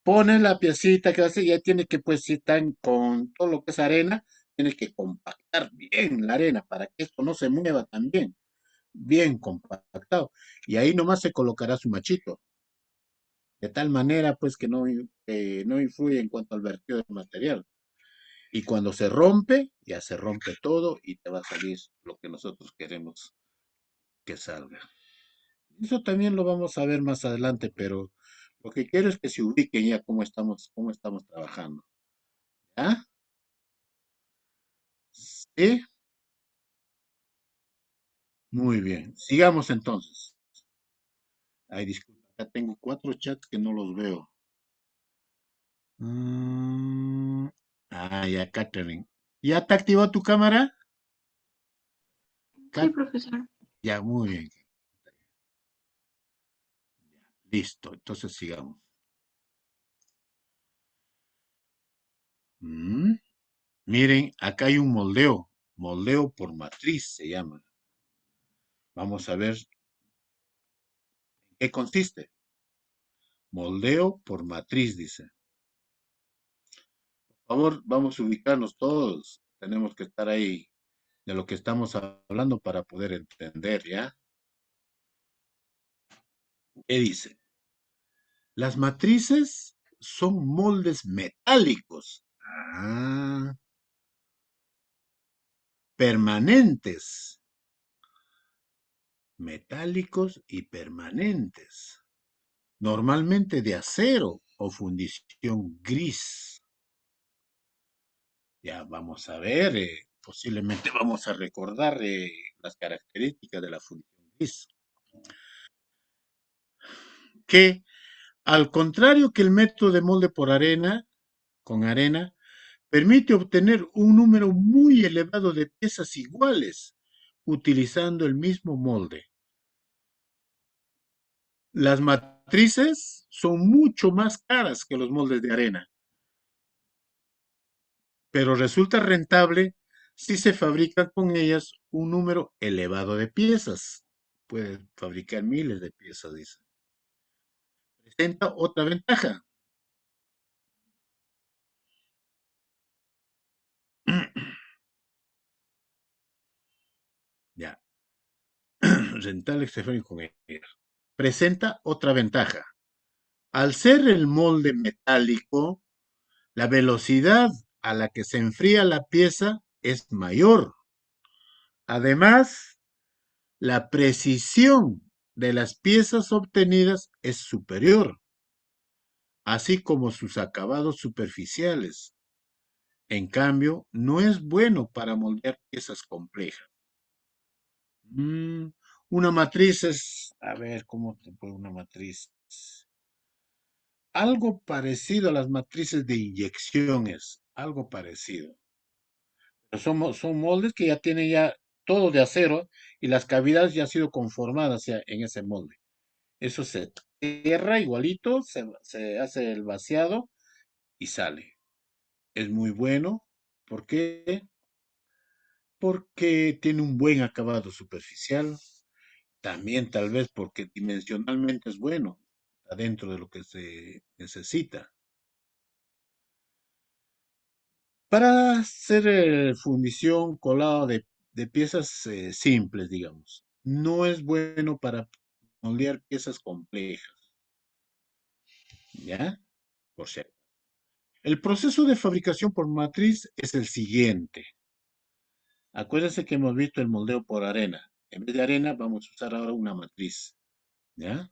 S2: pones la piecita que hace, ya tiene que, pues, si están con todo lo que es arena, tienes que compactar bien la arena para que esto no se mueva también, bien compactado. Y ahí nomás se colocará su machito, de tal manera, pues, que no influye en cuanto al vertido del material. Y cuando se rompe, ya se rompe todo y te va a salir lo que nosotros queremos que salga. Eso también lo vamos a ver más adelante, pero lo que quiero es que se ubiquen ya cómo estamos trabajando. ¿Ya? Sí, muy bien. Sigamos entonces. Ay, disculpa, acá tengo 4 chats que no los veo. Mm, ya, Catherine. ¿Ya te activó tu cámara?
S10: sí,
S2: Cat-
S10: profesor.
S2: ya, muy bien. Listo, entonces sigamos. Mm, miren, acá hay un moldeo. Moldeo por matriz se llama. Vamos a ver en qué consiste. Moldeo por matriz, dice. Por favor, vamos a ubicarnos todos. Tenemos que estar ahí de lo que estamos hablando para poder entender, ¿ya? ¿Qué dice? Las matrices son moldes metálicos. Permanentes. Metálicos y permanentes. Normalmente de acero o fundición gris. Ya vamos a ver, posiblemente vamos a recordar las características de la fundición gris. Que al contrario que el método de molde por arena, con arena, permite obtener un número muy elevado de piezas iguales utilizando el mismo molde. Las matrices son mucho más caras que los moldes de arena, pero resulta rentable si se fabrica con ellas un número elevado de piezas. Puede fabricar miles de piezas, dice. Presenta otra ventaja. Ya, rentable se fabrica con ellas. Presenta otra ventaja. Al ser el molde metálico, la velocidad a la que se enfría la pieza es mayor. Además, la precisión de las piezas obtenidas es superior, así como sus acabados superficiales. En cambio, no es bueno para moldear piezas complejas. Mm, una matriz a ver, ¿cómo te puedo una matriz? Algo parecido a las matrices de inyecciones, algo parecido. Pero son moldes que ya tienen ya todo de acero y las cavidades ya han sido conformadas ya en ese molde. Eso se cierra igualito, se hace el vaciado y sale. Es muy bueno. ¿Por qué? Porque tiene un buen acabado superficial. También tal vez porque dimensionalmente es bueno, adentro de lo que se necesita. Para hacer fundición, colado de piezas simples, digamos, no es bueno para moldear piezas complejas, ¿ya? Por cierto. El proceso de fabricación por matriz es el siguiente. Acuérdense que hemos visto el moldeo por arena. En vez de arena, vamos a usar ahora una matriz, ¿ya?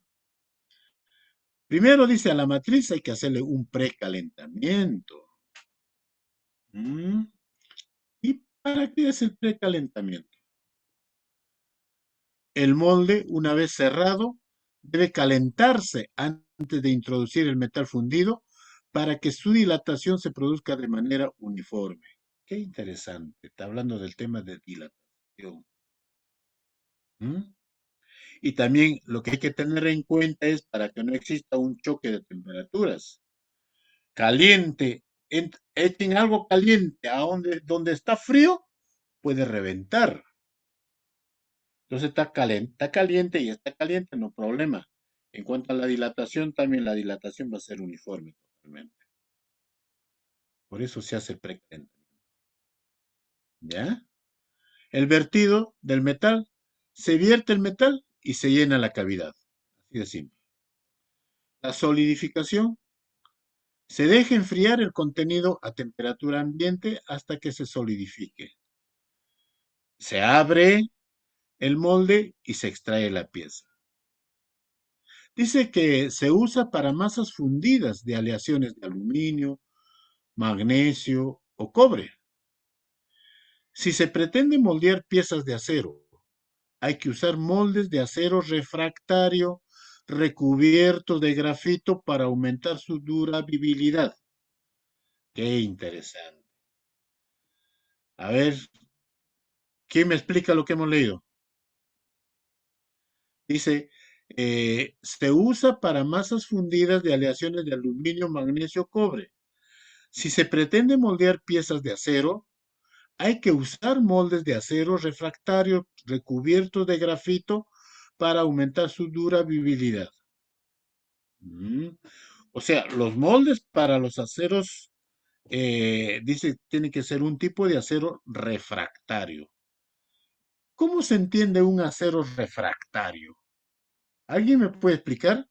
S2: Primero dice a la matriz hay que hacerle un precalentamiento. ¿Mm? ¿Y para qué es el precalentamiento? El molde, una vez cerrado, debe calentarse antes de introducir el metal fundido para que su dilatación se produzca de manera uniforme. Qué interesante. Está hablando del tema de dilatación. ¿Mm? Y también lo que hay que tener en cuenta es para que no exista un choque de temperaturas. Caliente, echen algo caliente a donde está frío, puede reventar. Entonces está caliente y está caliente, no problema. En cuanto a la dilatación, también la dilatación va a ser uniforme totalmente. Por eso se hace el precalentamiento. ¿Ya? El vertido del metal, se vierte el metal y se llena la cavidad. Así de simple. La solidificación, se deja enfriar el contenido a temperatura ambiente hasta que se solidifique. Se abre el molde y se extrae la pieza. Dice que se usa para masas fundidas de aleaciones de aluminio, magnesio o cobre. Si se pretende moldear piezas de acero, hay que usar moldes de acero refractario recubiertos de grafito para aumentar su durabilidad. Qué interesante. A ver, ¿quién me explica lo que hemos leído? Dice, se usa para masas fundidas de aleaciones de aluminio, magnesio, cobre. Si se pretende moldear piezas de acero, hay que usar moldes de acero refractario recubiertos de grafito para aumentar su durabilidad. O sea, los moldes para los aceros, dice, tiene que ser un tipo de acero refractario. ¿Cómo se entiende un acero refractario? ¿Alguien me puede explicar?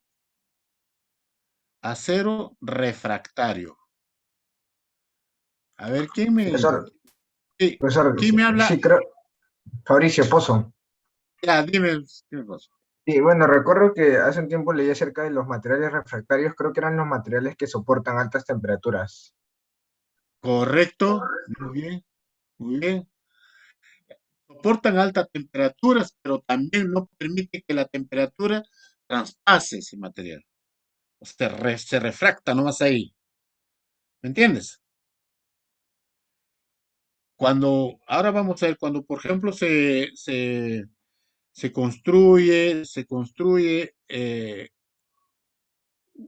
S2: Acero refractario. A ver,
S11: Profesor,
S2: sí,
S11: profesor,
S2: ¿quién me habla?
S11: sí, creo, Fabricio Pozo.
S2: Ya, dime cosa.
S11: Sí, bueno, recuerdo que hace un tiempo leí acerca de los materiales refractarios, creo que eran los materiales que soportan altas temperaturas.
S2: Correcto, muy bien, muy bien. Soportan altas temperaturas, pero también no permite que la temperatura traspase ese material. O sea, se refracta nomás ahí. ¿Me entiendes? Ahora vamos a ver, cuando por ejemplo se construye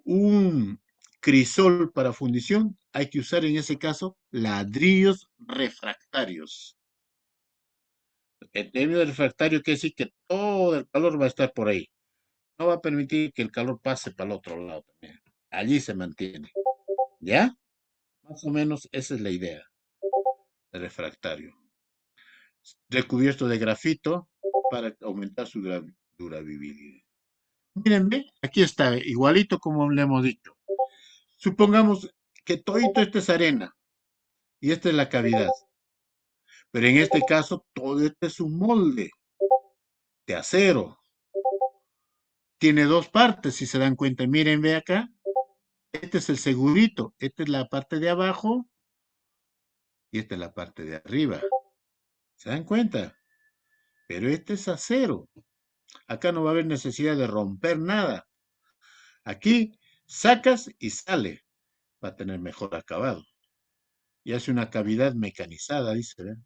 S2: un crisol para fundición, hay que usar en ese caso ladrillos refractarios. El término de refractario quiere decir que todo el calor va a estar por ahí. No va a permitir que el calor pase para el otro lado también. Allí se mantiene. ¿Ya? Más o menos esa es la idea del refractario. Recubierto de grafito para aumentar su durabilidad. Mírenme, aquí está, igualito como le hemos dicho. Supongamos que todito esto es arena y esta es la cavidad. Pero en este caso, todo este es un molde de acero. Tiene dos partes, si se dan cuenta. Miren, ve acá. Este es el segurito. Esta es la parte de abajo y esta es la parte de arriba. ¿Se dan cuenta? Pero este es acero. Acá no va a haber necesidad de romper nada. Aquí sacas y sale. Va a tener mejor acabado. Y hace una cavidad mecanizada, dice. ¿Ven?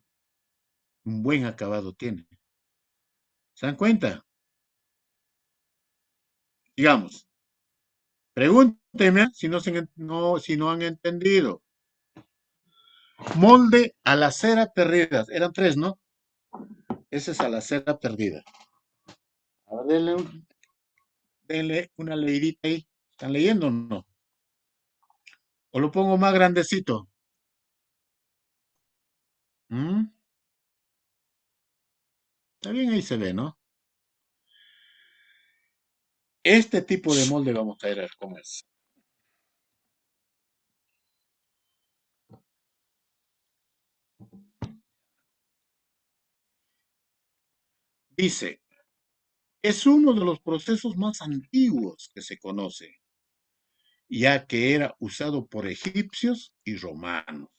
S2: Un buen acabado tiene. ¿Se dan cuenta? Digamos, pregúnteme si no han entendido. Molde a la cera perdida. Eran tres, ¿no? Ese es a la cera perdida. A ver, denle una leidita ahí. ¿Están leyendo o no? ¿O lo pongo más grandecito? ¿Mm? Está bien, ahí se ve, ¿no? Este tipo de molde vamos a ver cómo es. Dice, es uno de los procesos más antiguos que se conoce, ya que era usado por egipcios y romanos.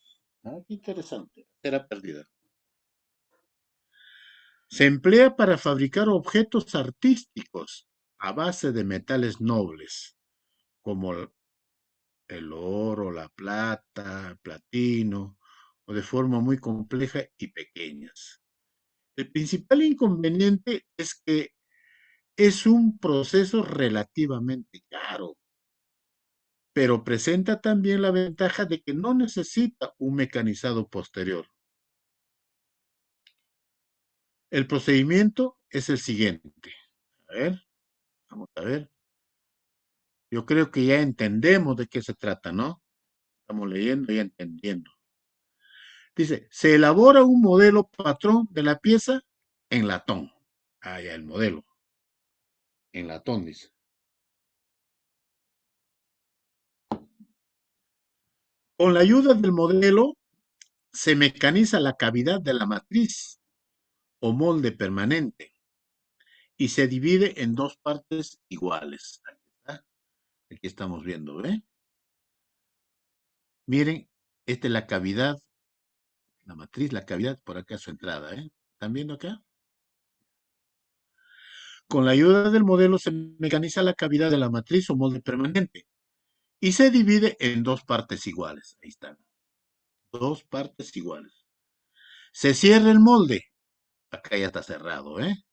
S2: Ah, qué interesante. Era perdida. Se emplea para fabricar objetos artísticos a base de metales nobles, como el oro, la plata, el platino, o de forma muy compleja y pequeñas. El principal inconveniente es que es un proceso relativamente caro, pero presenta también la ventaja de que no necesita un mecanizado posterior. El procedimiento es el siguiente. A ver, vamos a ver. Yo creo que ya entendemos de qué se trata, ¿no? Estamos leyendo y entendiendo. Dice, se elabora un modelo patrón de la pieza en latón. Ah, ya, el modelo. En latón, dice. Con la ayuda del modelo, se mecaniza la cavidad de la matriz o molde permanente y se divide en dos partes iguales. Aquí está. Aquí estamos viendo, ¿ve? Miren, esta es la cavidad, la matriz, la cavidad, por acá su entrada, ¿eh? ¿Están viendo acá? Con la ayuda del modelo se mecaniza la cavidad de la matriz o molde permanente y se divide en dos partes iguales. Ahí están. Dos partes iguales. Se cierra el molde. Acá ya está cerrado, ¿eh?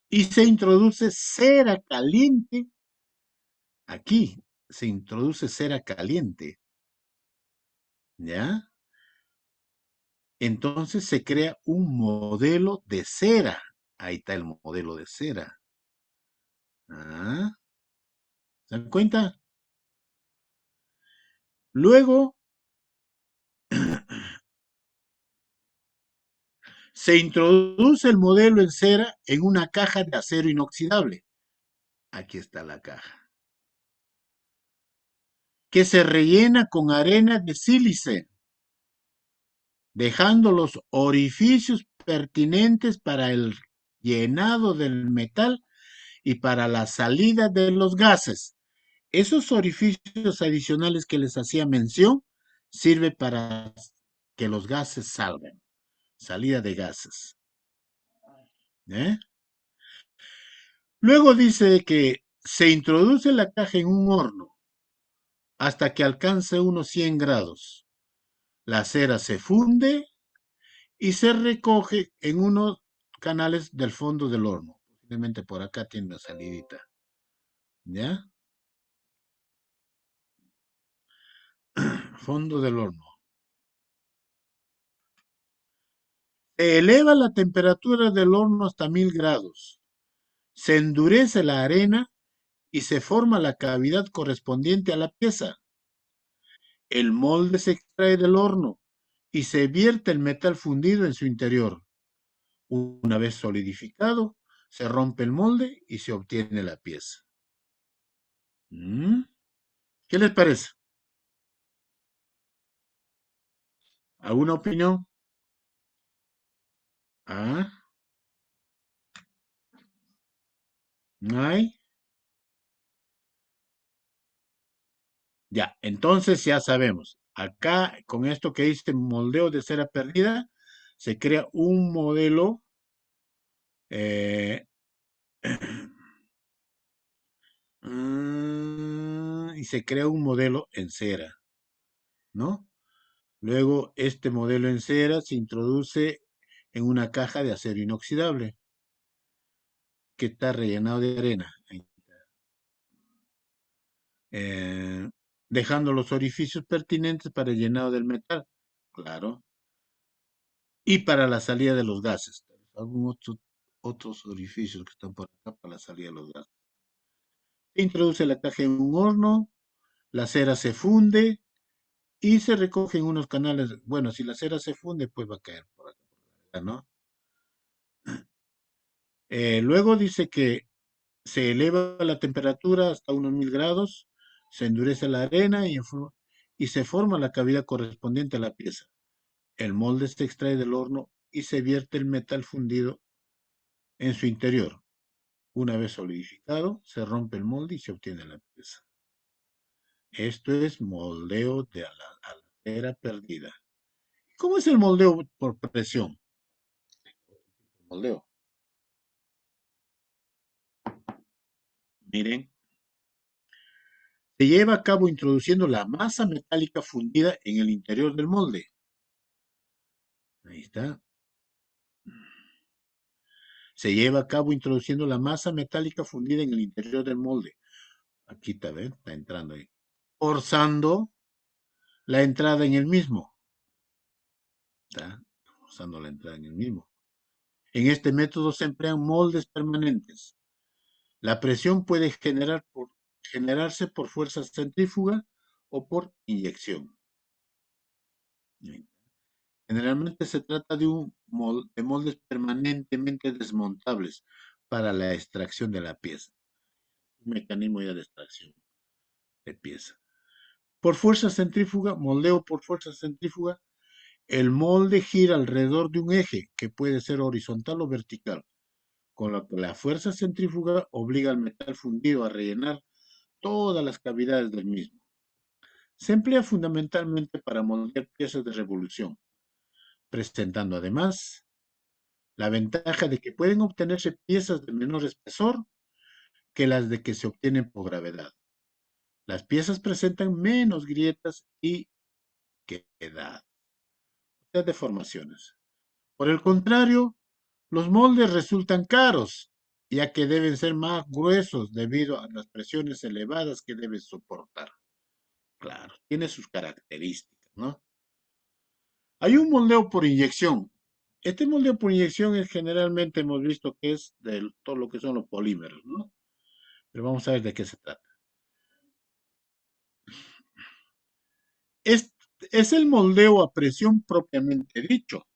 S2: Y se introduce cera caliente. Aquí se introduce cera caliente. ¿Ya? Entonces se crea un modelo de cera. Ahí está el modelo de cera. ¿Ah? ¿Se dan cuenta? Luego se introduce el modelo en cera en una caja de acero inoxidable. Aquí está la caja. Que se rellena con arena de sílice, dejando los orificios pertinentes para el llenado del metal y para la salida de los gases. Esos orificios adicionales que les hacía mención sirve para que los gases salgan, salida de gases. ¿Eh? Luego dice que se introduce la caja en un horno hasta que alcance unos 100 grados. La cera se funde y se recoge en unos canales del fondo del horno. Posiblemente por acá tiene una salidita. ¿Ya? Fondo del horno. Se eleva la temperatura del horno hasta 1000 grados. Se endurece la arena y se forma la cavidad correspondiente a la pieza. El molde se extrae del horno y se vierte el metal fundido en su interior. Una vez solidificado, se rompe el molde y se obtiene la pieza. ¿Qué les parece? ¿Alguna opinión? ¿Ah? ¿No hay? Ya, entonces ya sabemos. Acá, con esto que dice moldeo de cera perdida, se crea un modelo y se crea un modelo en cera, ¿no? Luego, este modelo en cera se introduce en una caja de acero inoxidable que está rellenado de arena. Dejando los orificios pertinentes para el llenado del metal, claro, y para la salida de los gases. Algunos otros orificios que están por acá para la salida de los gases. Se introduce la caja en un horno, la cera se funde, y se recogen unos canales. Bueno, si la cera se funde, pues va a caer por acá, ¿no? Luego dice que se eleva la temperatura hasta unos 1000 grados, se endurece la arena y se forma la cavidad correspondiente a la pieza. El molde se extrae del horno y se vierte el metal fundido en su interior. Una vez solidificado, se rompe el molde y se obtiene la pieza. Esto es moldeo de a la cera perdida. ¿Cómo es el moldeo por presión? Moldeo. Miren, se lleva a cabo introduciendo la masa metálica fundida en el interior del molde. Ahí está. Se lleva a cabo introduciendo la masa metálica fundida en el interior del molde. Aquí está, ¿ven? Está entrando ahí. Forzando la entrada en el mismo. ¿Está? Forzando la entrada en el mismo. En este método se emplean moldes permanentes. La presión puede generarse por fuerza centrífuga o por inyección. Generalmente se trata de moldes permanentemente desmontables para la extracción de la pieza. Un mecanismo ya de extracción de pieza. Por fuerza centrífuga, moldeo por fuerza centrífuga, el molde gira alrededor de un eje que puede ser horizontal o vertical, con lo que la fuerza centrífuga obliga al metal fundido a rellenar todas las cavidades del mismo. Se emplea fundamentalmente para moldear piezas de revolución, presentando además la ventaja de que pueden obtenerse piezas de menor espesor que las de que se obtienen por gravedad. Las piezas presentan menos grietas y quedadas, o sea, deformaciones. Por el contrario, los moldes resultan caros, ya que deben ser más gruesos debido a las presiones elevadas que deben soportar. Claro, tiene sus características, ¿no? Hay un moldeo por inyección. Este moldeo por inyección es generalmente hemos visto que es de todo lo que son los polímeros, ¿no? Pero vamos a ver de qué se trata. Es el moldeo a presión propiamente dicho.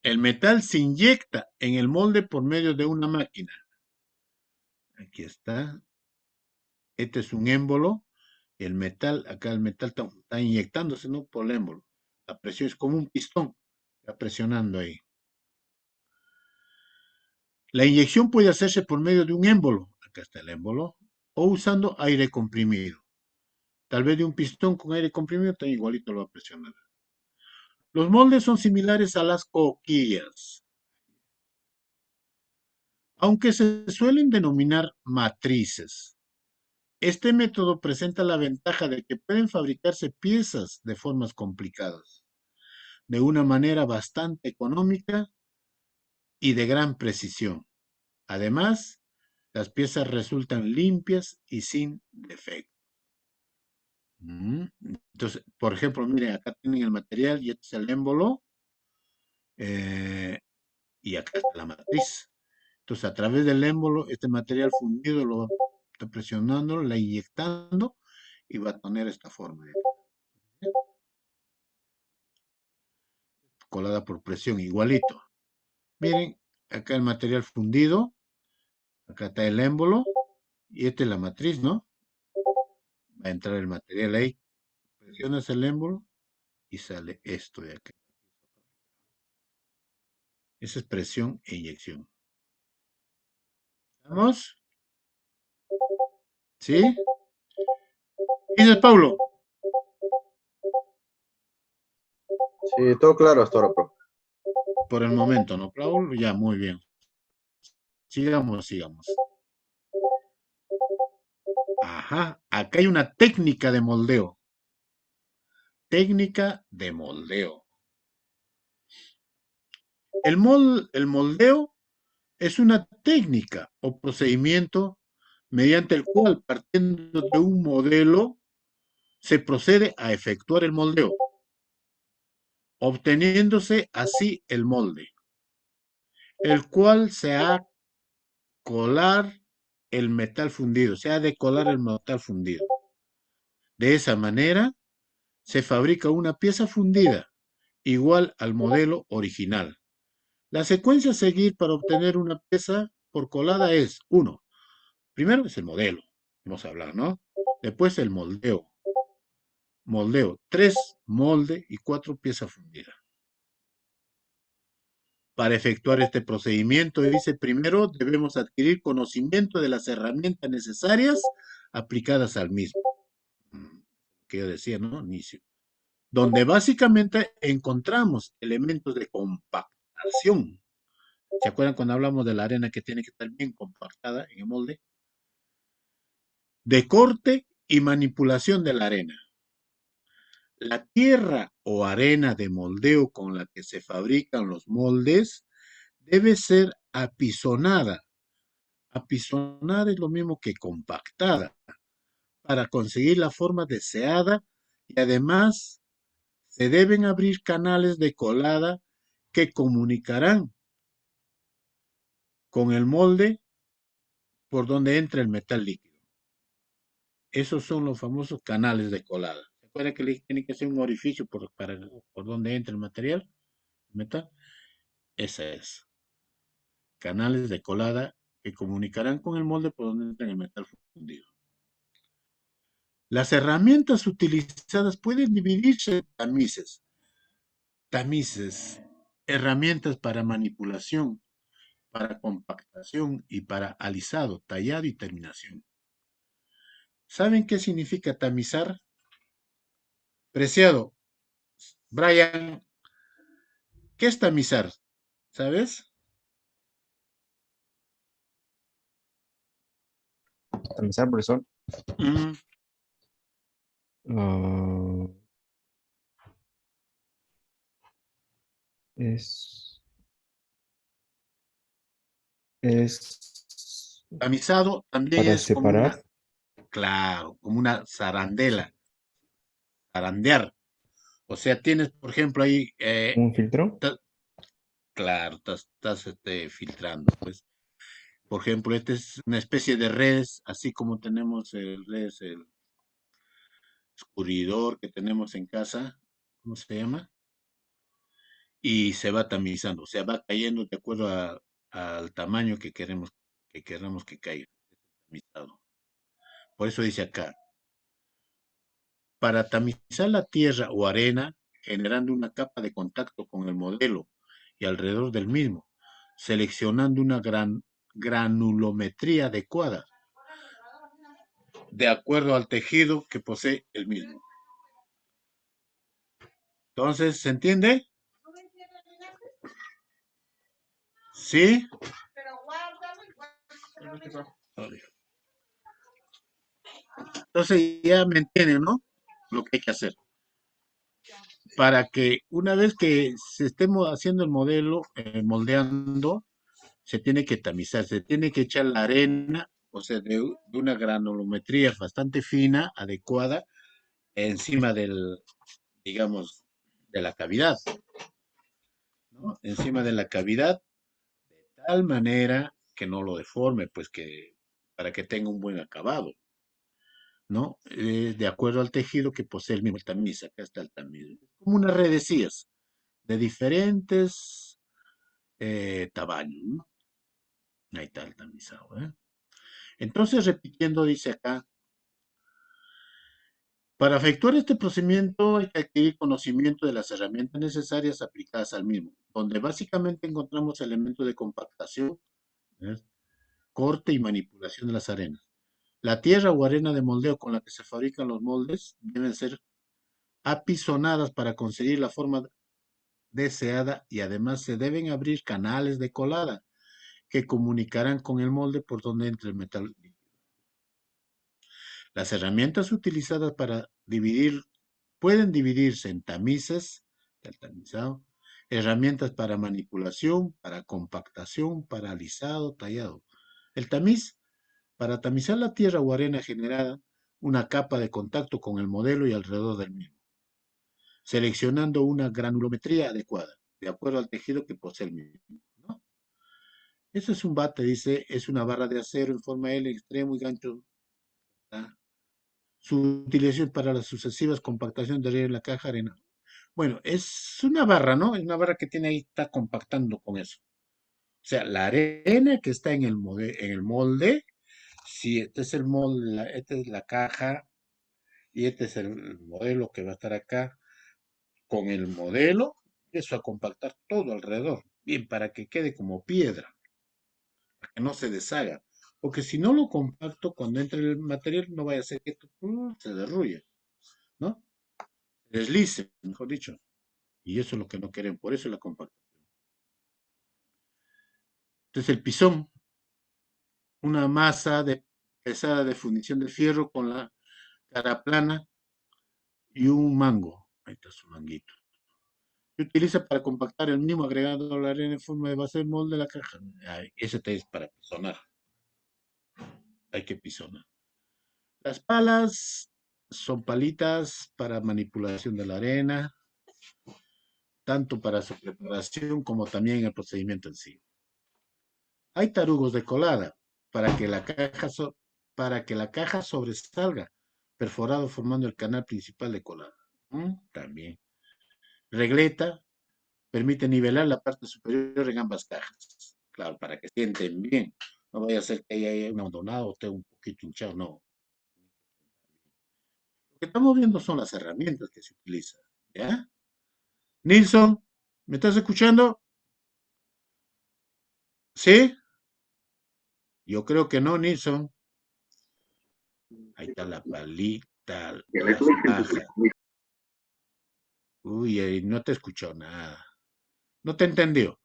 S2: El metal se inyecta en el molde por medio de una máquina. Aquí está. Este es un émbolo. El metal, acá el metal está inyectándose, ¿no? Por el émbolo. La presión es como un pistón. Está presionando ahí. La inyección puede hacerse por medio de un émbolo. Acá está el émbolo. O usando aire comprimido. Tal vez de un pistón con aire comprimido también igualito lo va a presionar. Los moldes son similares a las coquillas, aunque se suelen denominar matrices. Este método presenta la ventaja de que pueden fabricarse piezas de formas complicadas, de una manera bastante económica y de gran precisión. Además, las piezas resultan limpias y sin defectos. Entonces, por ejemplo, miren, acá tienen el material y este es el émbolo. Y acá está la matriz. Entonces, a través del émbolo, este material fundido lo está presionando, la inyectando y va a tener esta forma. Colada por presión, igualito. Miren, acá el material fundido, acá está el émbolo y esta es la matriz, ¿no? Va a entrar el material ahí, presionas el émbolo y sale esto de acá. Esa es presión e inyección. ¿Vamos? ¿Sí? ¿Qué dices, Pablo?
S12: Sí, todo claro hasta ahora, profe.
S2: Por el momento, ¿no, Pablo? Ya, muy bien. Sigamos. Ajá, acá hay una técnica de moldeo. Técnica de moldeo. El moldeo es una técnica o procedimiento mediante el cual, partiendo de un modelo, se procede a efectuar el moldeo, obteniéndose así el molde, el cual se ha colar el metal fundido, se ha de colar el metal fundido. De esa manera, se fabrica una pieza fundida igual al modelo original. La secuencia a seguir para obtener una pieza por colada es 1. Primero es el modelo, vamos a hablar, ¿no? Después el moldeo. Moldeo, 3 molde y 4 pieza fundida. Para efectuar este procedimiento, dice, primero debemos adquirir conocimiento de las herramientas necesarias aplicadas al mismo. Que yo decía, ¿no? Inicio. Donde básicamente encontramos elementos de compactación. ¿Se acuerdan cuando hablamos de la arena que tiene que estar bien compactada en el molde? De corte y manipulación de la arena. La tierra o arena de moldeo con la que se fabrican los moldes debe ser apisonada. Apisonada es lo mismo que compactada para conseguir la forma deseada y además se deben abrir canales de colada que comunicarán con el molde por donde entra el metal líquido. Esos son los famosos canales de colada. ¿Se acuerdan que tiene que ser un orificio por donde entra el material, el metal? Ese es. Canales de colada que comunicarán con el molde por donde entra el metal fundido. Las herramientas utilizadas pueden dividirse en tamices. Tamices, herramientas para manipulación, para compactación y para alisado, tallado y terminación. ¿Saben qué significa tamizar? Preciado, Brian, ¿qué es tamizar? ¿Sabes?
S8: Tamizar, profesor.
S2: Mm,
S8: Ah, es, es
S2: Tamizado también
S8: para
S2: es como una,
S8: separar
S2: claro, como una zarandela, zarandear. O sea, tienes, por ejemplo, ahí,
S8: un filtro.
S2: claro, estás filtrando, pues. Por ejemplo, esta es una especie de redes, así como tenemos el redes, el escurridor que tenemos en casa, ¿cómo se llama? Y se va tamizando, o sea, va cayendo de acuerdo al tamaño que queramos que caiga, tamizado. Por eso dice acá, para tamizar la tierra o arena, generando una capa de contacto con el modelo y alrededor del mismo, seleccionando una granulometría adecuada, de acuerdo al tejido que posee el mismo. Entonces, ¿se entiende? ¿Sí? Entonces ya me entienden, ¿no? Lo que hay que hacer. Para que una vez que se estemos haciendo el modelo, moldeando, se tiene que tamizar, se tiene que echar la arena, o sea, de una granulometría bastante fina, adecuada, encima digamos, de la cavidad, ¿no? Encima de la cavidad, de tal manera que no lo deforme, pues para que tenga un buen acabado, ¿no? De acuerdo al tejido que posee el mismo el tamiz, acá está el tamiz, como unas redecillas de diferentes tamaños, ¿no? Ahí está el tamizado, ¿eh? Entonces, repitiendo, dice acá, para efectuar este procedimiento hay que adquirir conocimiento de las herramientas necesarias aplicadas al mismo, donde básicamente encontramos elementos de compactación, ¿ves? Corte y manipulación de las arenas. La tierra o arena de moldeo con la que se fabrican los moldes deben ser apisonadas para conseguir la forma deseada y además se deben abrir canales de colada que comunicarán con el molde por donde entra el metal. Las herramientas utilizadas para dividir pueden dividirse en tamices, el tamizado, herramientas para manipulación, para compactación, para alisado, tallado. El tamiz, para tamizar la tierra o arena generada, una capa de contacto con el modelo y alrededor del mismo, seleccionando una granulometría adecuada, de acuerdo al tejido que posee el mismo, ¿no? Eso es un bate, dice, es una barra de acero en forma L, extremo y gancho, ¿tá? Su utilización para las sucesivas compactaciones de arena en la caja de arena. Bueno, es una barra, ¿no? Es una barra que tiene ahí, está compactando con eso. O sea, la arena que está en el molde, si este es el molde, esta es la caja y este es el modelo que va a estar acá, con el modelo, eso a compactar todo alrededor, bien, para que quede como piedra, para que no se deshaga. Porque si no lo compacto, cuando entre el material, no vaya a ser que esto se derruya, ¿no? Deslice, mejor dicho. Y eso es lo que no queremos, por eso es la compactación. Entonces el pisón, una masa pesada de fundición de fierro con la cara plana y un mango. Ahí está su manguito. Se utiliza para compactar el mínimo agregado a la arena en forma de base del molde de la caja. Ese es para pisonar. Hay que pisonar. Las palas son palitas para manipulación de la arena, tanto para su preparación como también el procedimiento en sí. Hay tarugos de colada para que para que la caja sobresalga, perforado formando el canal principal de colada. También. Regleta permite nivelar la parte superior en ambas cajas. Claro, para que sienten bien. No vaya a ser que haya un hondonado o esté un poquito hinchado, no. Lo que estamos viendo son las herramientas que se utilizan. ¿Ya? Nilsson, ¿me estás escuchando? ¿Sí? Yo creo que no, Nilsson. Ahí está la palita, las pajas. Uy, no te escuchó nada. No te entendió.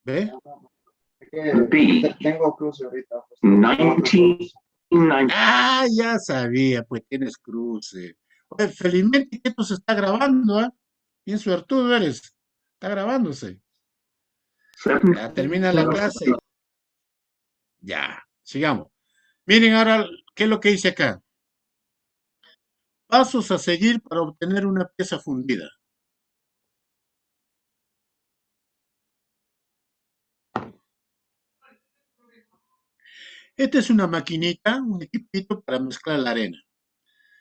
S2: ¿Ve?
S7: Tengo cruce ahorita.
S2: 19. Ah, ya sabía, pues tienes cruce. Oye, felizmente que esto se está grabando, ¿ah? Bien suertudo eres. Está grabándose. Ya termina la clase. Ya, sigamos. Miren ahora qué es lo que dice acá. Pasos a seguir para obtener una pieza fundida. Esta es una maquinita, un equipito para mezclar la arena.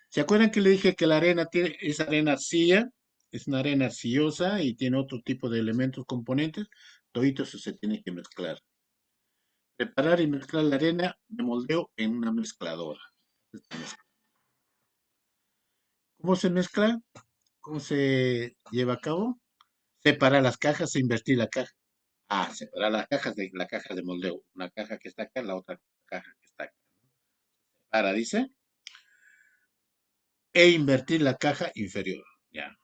S2: ¿Se acuerdan que le dije que la arena es arena arcilla? Es una arena arcillosa y tiene otro tipo de elementos, componentes. Todo eso se tiene que mezclar. Preparar y mezclar la arena de moldeo en una mezcladora. ¿Cómo se mezcla? ¿Cómo se lleva a cabo? Separar las cajas e invertir la caja. Separar las cajas de la caja de moldeo. Una caja que está acá, la otra caja que está acá. Para, dice. E invertir la caja inferior. Ya.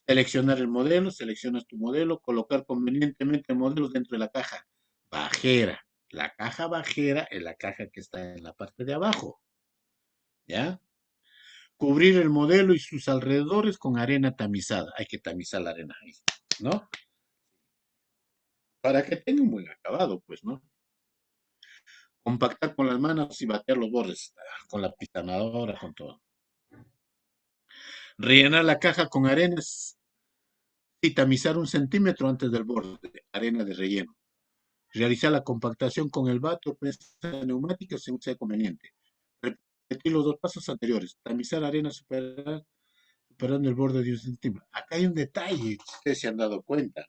S2: Seleccionar el modelo, seleccionas tu modelo, colocar convenientemente el modelo dentro de la caja bajera. La caja bajera es la caja que está en la parte de abajo. ¿Ya? Cubrir el modelo y sus alrededores con arena tamizada. Hay que tamizar la arena ahí, ¿no? Para que tenga un buen acabado, pues, ¿no? Compactar con las manos y bater los bordes con la pisanadora, con todo. Rellenar la caja con arenas y tamizar 1 centímetro antes del borde, arena de relleno. Realizar la compactación con el bate o prensa neumática según sea conveniente. Repetir los 2 pasos anteriores. Tamizar arena superando el borde de 1 centímetro. Acá hay un detalle, ustedes se han dado cuenta.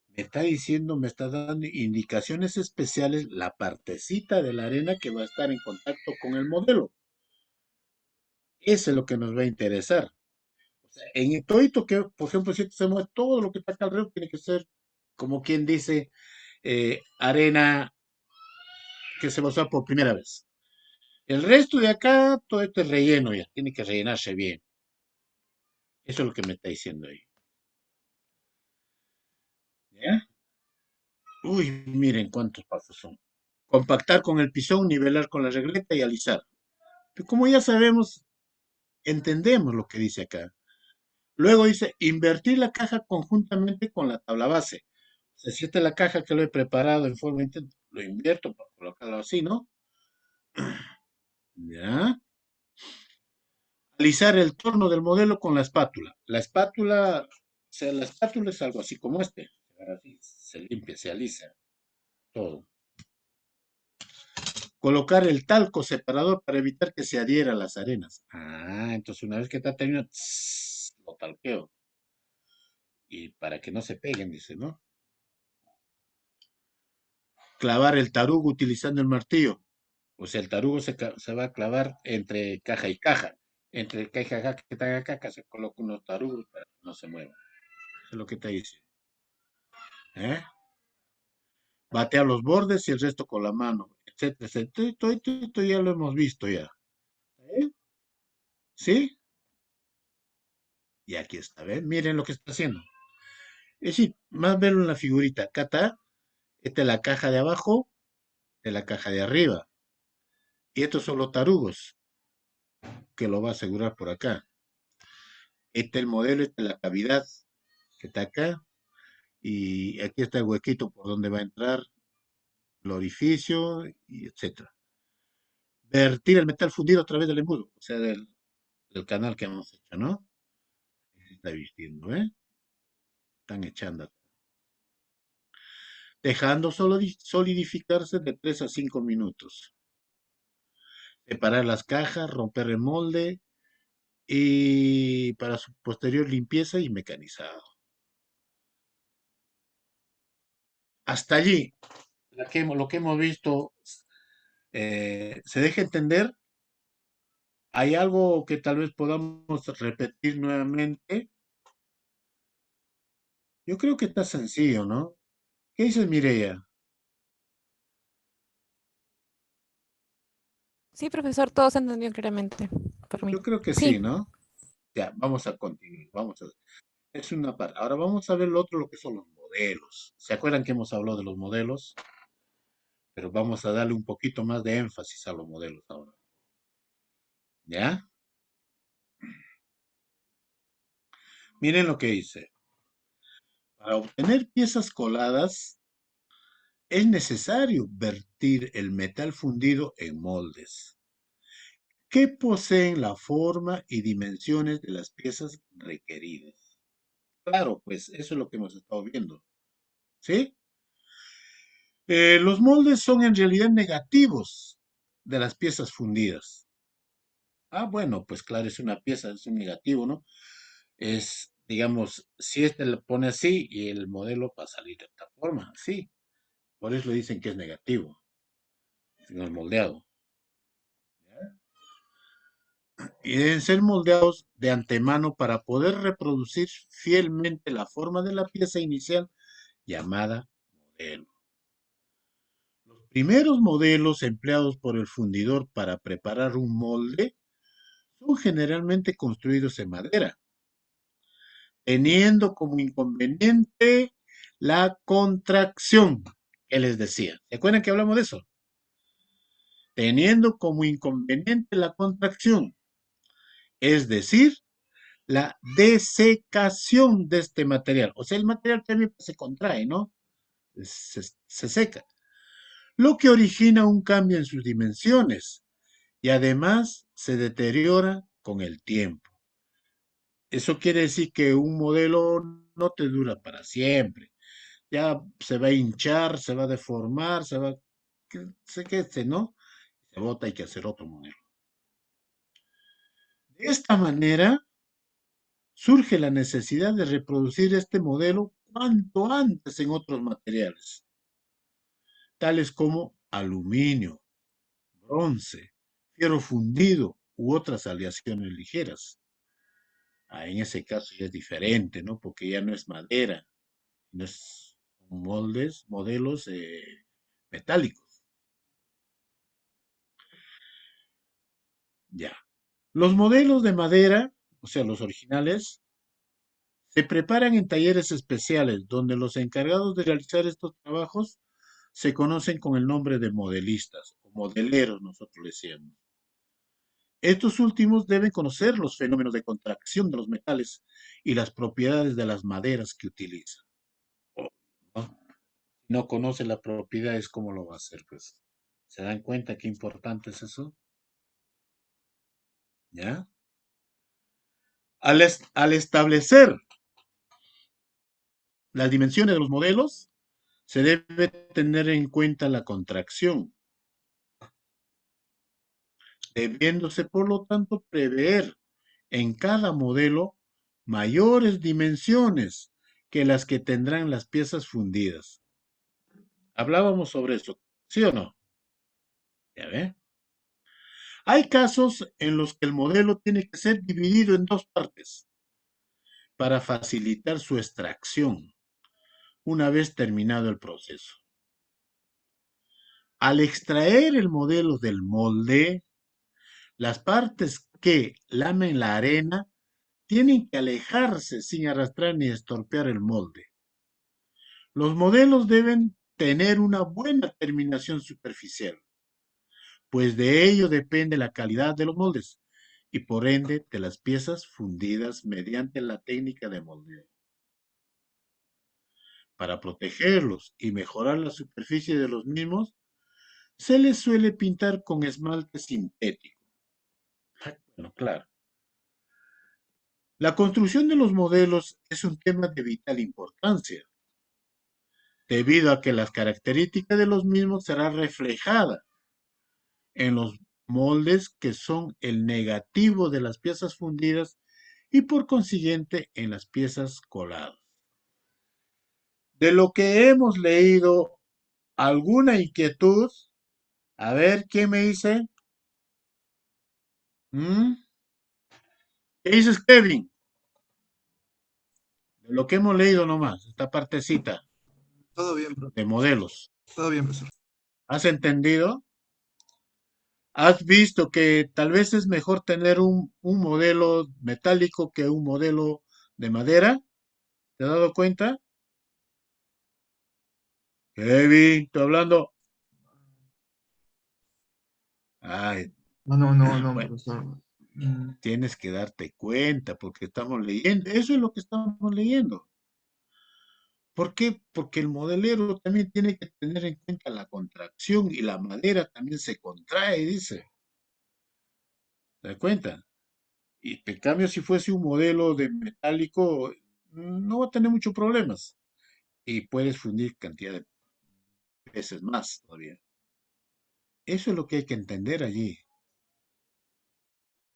S2: Me está diciendo, me está dando indicaciones especiales la partecita de la arena que va a estar en contacto con el modelo. Eso es lo que nos va a interesar. O sea, en todo esto que, por ejemplo, si se mueve todo lo que está acá alrededor, tiene que ser, como quien dice, arena que se va a usar por primera vez. El resto de acá, todo esto es relleno ya, tiene que rellenarse bien. Eso es lo que me está diciendo ahí. ¿Ya? Uy, miren cuántos pasos son. Compactar con el pisón, nivelar con la regleta y alisar. Pero como ya sabemos, entendemos lo que dice acá. Luego dice, invertir la caja conjuntamente con la tabla base. O sea, si esta es la caja que lo he preparado en forma lo invierto para colocarlo así, ¿no? ¿Ya? Alisar el torno del modelo con la espátula. La espátula, o sea, la espátula es algo así como este. Así, se limpia, se alisa todo. Colocar el talco separador para evitar que se adhiera a las arenas. Ah, entonces una vez que está terminado, lo talqueo. Y para que no se peguen, dice, ¿no? Clavar el tarugo utilizando el martillo. O sea, el tarugo se va a clavar entre caja y caja. Entre caja y caja que está acá, se coloca unos tarugos para que no se muevan. Eso es lo que te dice. ¿Eh? Batea los bordes y el resto con la mano, etcétera, etcétera. Esto ya lo hemos visto ya. ¿Eh? ¿Sí? Y aquí está, ¿ven? Miren lo que está haciendo. Es decir, más verlo en la figurita. Acá está. Esta es la caja de abajo, de la caja de arriba. Y estos son los tarugos, que lo va a asegurar por acá. Este es el modelo, esta es la cavidad que está acá. Y aquí está el huequito por donde va a entrar el orificio, y etcétera. Vertir el metal fundido a través del embudo, o sea, del canal que hemos hecho, ¿no? Se está vistiendo, ¿eh? Están echando. Dejando solidificarse de 3 a 5 minutos. Separar las cajas, romper el molde y para su posterior limpieza y mecanizado. Hasta allí, lo que hemos visto, ¿se deja entender? ¿Hay algo que tal vez podamos repetir nuevamente? Yo creo que está sencillo, ¿no? ¿Qué dices, Mireia?
S13: Sí, profesor, todo se entendió claramente por mí.
S2: Yo creo que sí,
S13: Sí,
S2: ¿no? Ya, vamos a continuar. Vamos a ver. Es una parte. Ahora vamos a ver lo otro, lo que son los modelos. ¿Se acuerdan que hemos hablado de los modelos? Pero vamos a darle un poquito más de énfasis a los modelos ahora. ¿Ya? Miren lo que dice. Para obtener piezas coladas es necesario vertir el metal fundido en moldes que poseen la forma y dimensiones de las piezas requeridas. Claro, pues eso es lo que hemos estado viendo. ¿Sí? Los moldes son en realidad negativos de las piezas fundidas. Ah, bueno, pues claro, es una pieza, es un negativo, ¿no? Es, digamos, si este lo pone así y el modelo va a salir de esta forma, sí. Por eso le dicen que es negativo, en el moldeado. Y deben ser moldeados de antemano para poder reproducir fielmente la forma de la pieza inicial llamada modelo. Los primeros modelos empleados por el fundidor para preparar un molde son generalmente construidos en madera, teniendo como inconveniente la contracción que les decía. ¿Se acuerdan que hablamos de eso? Teniendo como inconveniente la contracción, es decir, la desecación de este material. O sea, el material también se contrae, ¿no? Se seca. Lo que origina un cambio en sus dimensiones y además se deteriora con el tiempo. Eso quiere decir que un modelo no te dura para siempre. Ya se va a hinchar, se va a deformar, se va, ¿no? Se bota, hay que hacer otro modelo. De esta manera, surge la necesidad de reproducir este modelo cuanto antes en otros materiales, tales como aluminio, bronce, fierro fundido u otras aleaciones ligeras. En ese caso ya es diferente, ¿no? Porque ya no es madera, no es modelos metálicos. Ya. Los modelos de madera, o sea, los originales, se preparan en talleres especiales donde los encargados de realizar estos trabajos se conocen con el nombre de modelistas o modeleros, nosotros le decíamos. Estos últimos deben conocer los fenómenos de contracción de los metales y las propiedades de las maderas que utilizan. ¿No? No conoce las propiedades, ¿cómo lo va a hacer? Pues, ¿se dan cuenta qué importante es eso? ¿Ya? Al establecer las dimensiones de los modelos, se debe tener en cuenta la contracción debiéndose por lo tanto prever en cada modelo mayores dimensiones que las que tendrán las piezas fundidas. Hablábamos sobre eso, ¿sí o no? ¿Ya ve? Hay casos en los que el modelo tiene que ser dividido en dos partes para facilitar su extracción una vez terminado el proceso. Al extraer el modelo del molde, las partes que lamen la arena tienen que alejarse sin arrastrar ni estropear el molde. Los modelos deben tener una buena terminación superficial, pues de ello depende la calidad de los moldes y por ende de las piezas fundidas mediante la técnica de moldeo. Para protegerlos y mejorar la superficie de los mismos, se les suele pintar con esmalte sintético. Bueno, claro. La construcción de los modelos es un tema de vital importancia, debido a que las características de los mismos serán reflejadas en los moldes que son el negativo de las piezas fundidas y por consiguiente en las piezas coladas. De lo que hemos leído, ¿alguna inquietud? A ver, ¿quién me dice? ¿Qué dices, Kevin? De lo que hemos leído nomás, esta partecita
S14: Todo bien, profe.
S2: de modelos.
S14: Todo bien, profesor.
S2: ¿Has entendido? ¿Has visto que tal vez es mejor tener un modelo metálico que un modelo de madera? ¿Te has dado cuenta? Kevin, estoy hablando. Ay,
S14: No,
S2: bueno,
S14: profesor.
S2: tienes que darte cuenta porque estamos leyendo. Eso es lo que estamos leyendo. ¿Por qué? Porque el modelero también tiene que tener en cuenta la contracción y la madera también se contrae, dice. ¿Te das cuenta? Y en cambio, si fuese un modelo de metálico, no va a tener muchos problemas. Y puedes fundir cantidad de veces más todavía. Eso es lo que hay que entender allí.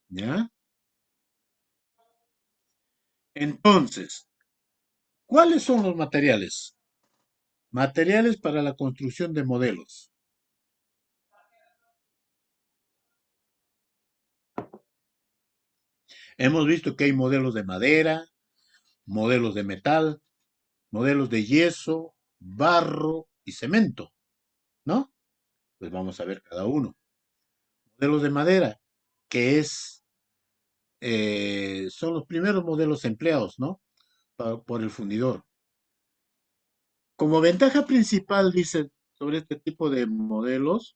S2: ¿Ya? Entonces, ¿cuáles son los materiales? Materiales para la construcción de modelos. Hemos visto que hay modelos de madera, modelos de metal, modelos de yeso, barro y cemento, ¿no? Pues vamos a ver cada uno. Modelos de madera, que son los primeros modelos empleados, ¿no? Por el fundidor. Como ventaja principal, dice, sobre este tipo de modelos,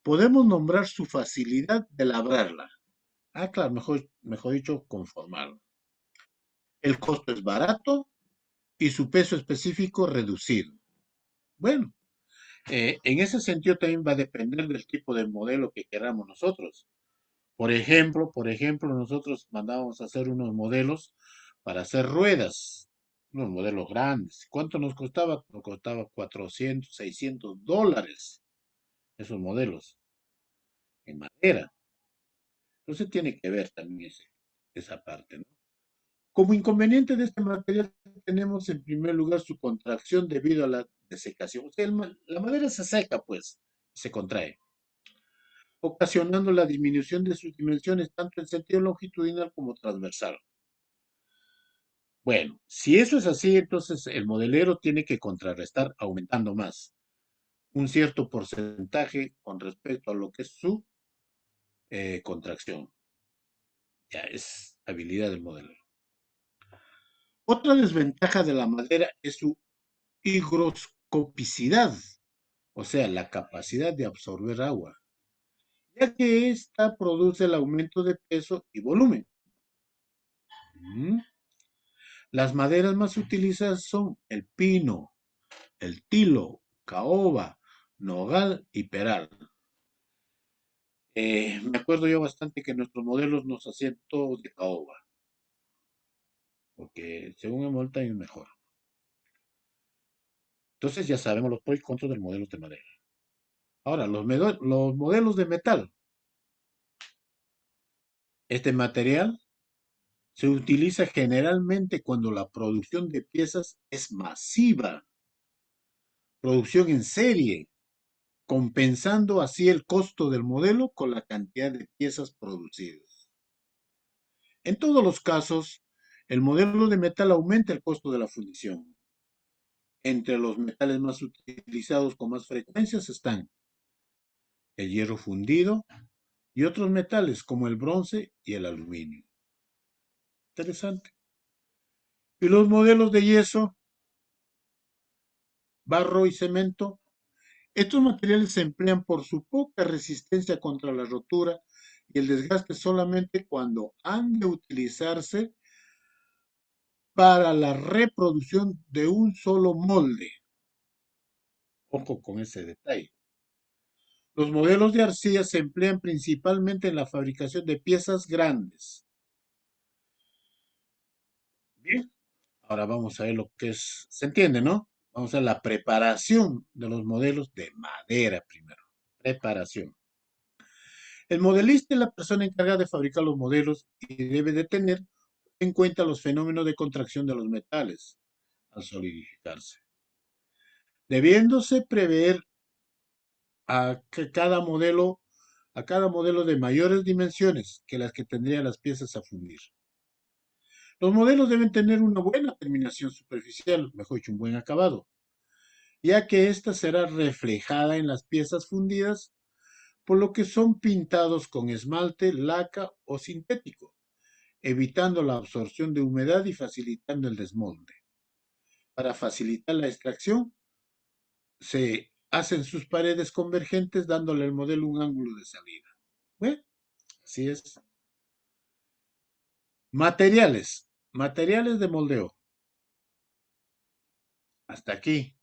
S2: podemos nombrar su facilidad de labrarla. Ah, claro, mejor dicho, conformarla. El costo es barato y su peso específico reducido. Bueno, en ese sentido también va a depender del tipo de modelo que queramos nosotros. Por ejemplo, nosotros mandábamos a hacer unos modelos para hacer ruedas, unos modelos grandes. ¿Cuánto nos costaba? Nos costaba 400, 600 dólares esos modelos en madera. Entonces tiene que ver también esa parte, ¿no? Como inconveniente de este material tenemos en primer lugar su contracción debido a la desecación. O sea, la madera se seca, pues, se contrae, ocasionando la disminución de sus dimensiones tanto en sentido longitudinal como transversal. Bueno, si eso es así, entonces el modelero tiene que contrarrestar aumentando más un cierto porcentaje con respecto a lo que es su contracción. Ya es habilidad del modelero. Otra desventaja de la madera es su higroscopicidad, o sea, la capacidad de absorber agua, ya que ésta produce el aumento de peso y volumen. Las maderas más utilizadas son el pino, el tilo, caoba, nogal y peral. Me acuerdo yo bastante que nuestros modelos nos hacían todos de caoba, porque según el molde es mejor. Entonces ya sabemos los pros y contras del modelo de madera. Ahora, los modelos de metal. Este material se utiliza generalmente cuando la producción de piezas es masiva, producción en serie, compensando así el costo del modelo con la cantidad de piezas producidas. En todos los casos, el modelo de metal aumenta el costo de la fundición. Entre los metales más utilizados con más frecuencias están el hierro fundido y otros metales como el bronce y el aluminio. Interesante. Y los modelos de yeso, barro y cemento, estos materiales se emplean por su poca resistencia contra la rotura y el desgaste solamente cuando han de utilizarse para la reproducción de un solo molde. Ojo con ese detalle. Los modelos de arcilla se emplean principalmente en la fabricación de piezas grandes. Bien, ahora vamos a ver lo que es, se entiende, ¿no? Vamos a ver la preparación de los modelos de madera primero. Preparación. El modelista es la persona encargada de fabricar los modelos y debe de tener en cuenta los fenómenos de contracción de los metales al solidificarse, debiéndose prever a cada modelo de mayores dimensiones que las que tendrían las piezas a fundir. Los modelos deben tener una buena terminación superficial, mejor dicho, un buen acabado, ya que ésta será reflejada en las piezas fundidas, por lo que son pintados con esmalte, laca o sintético, evitando la absorción de humedad y facilitando el desmolde. Para facilitar la extracción, se hacen sus paredes convergentes dándole al modelo un ángulo de salida. Bueno, así es. Materiales. Materiales de moldeo. Hasta aquí.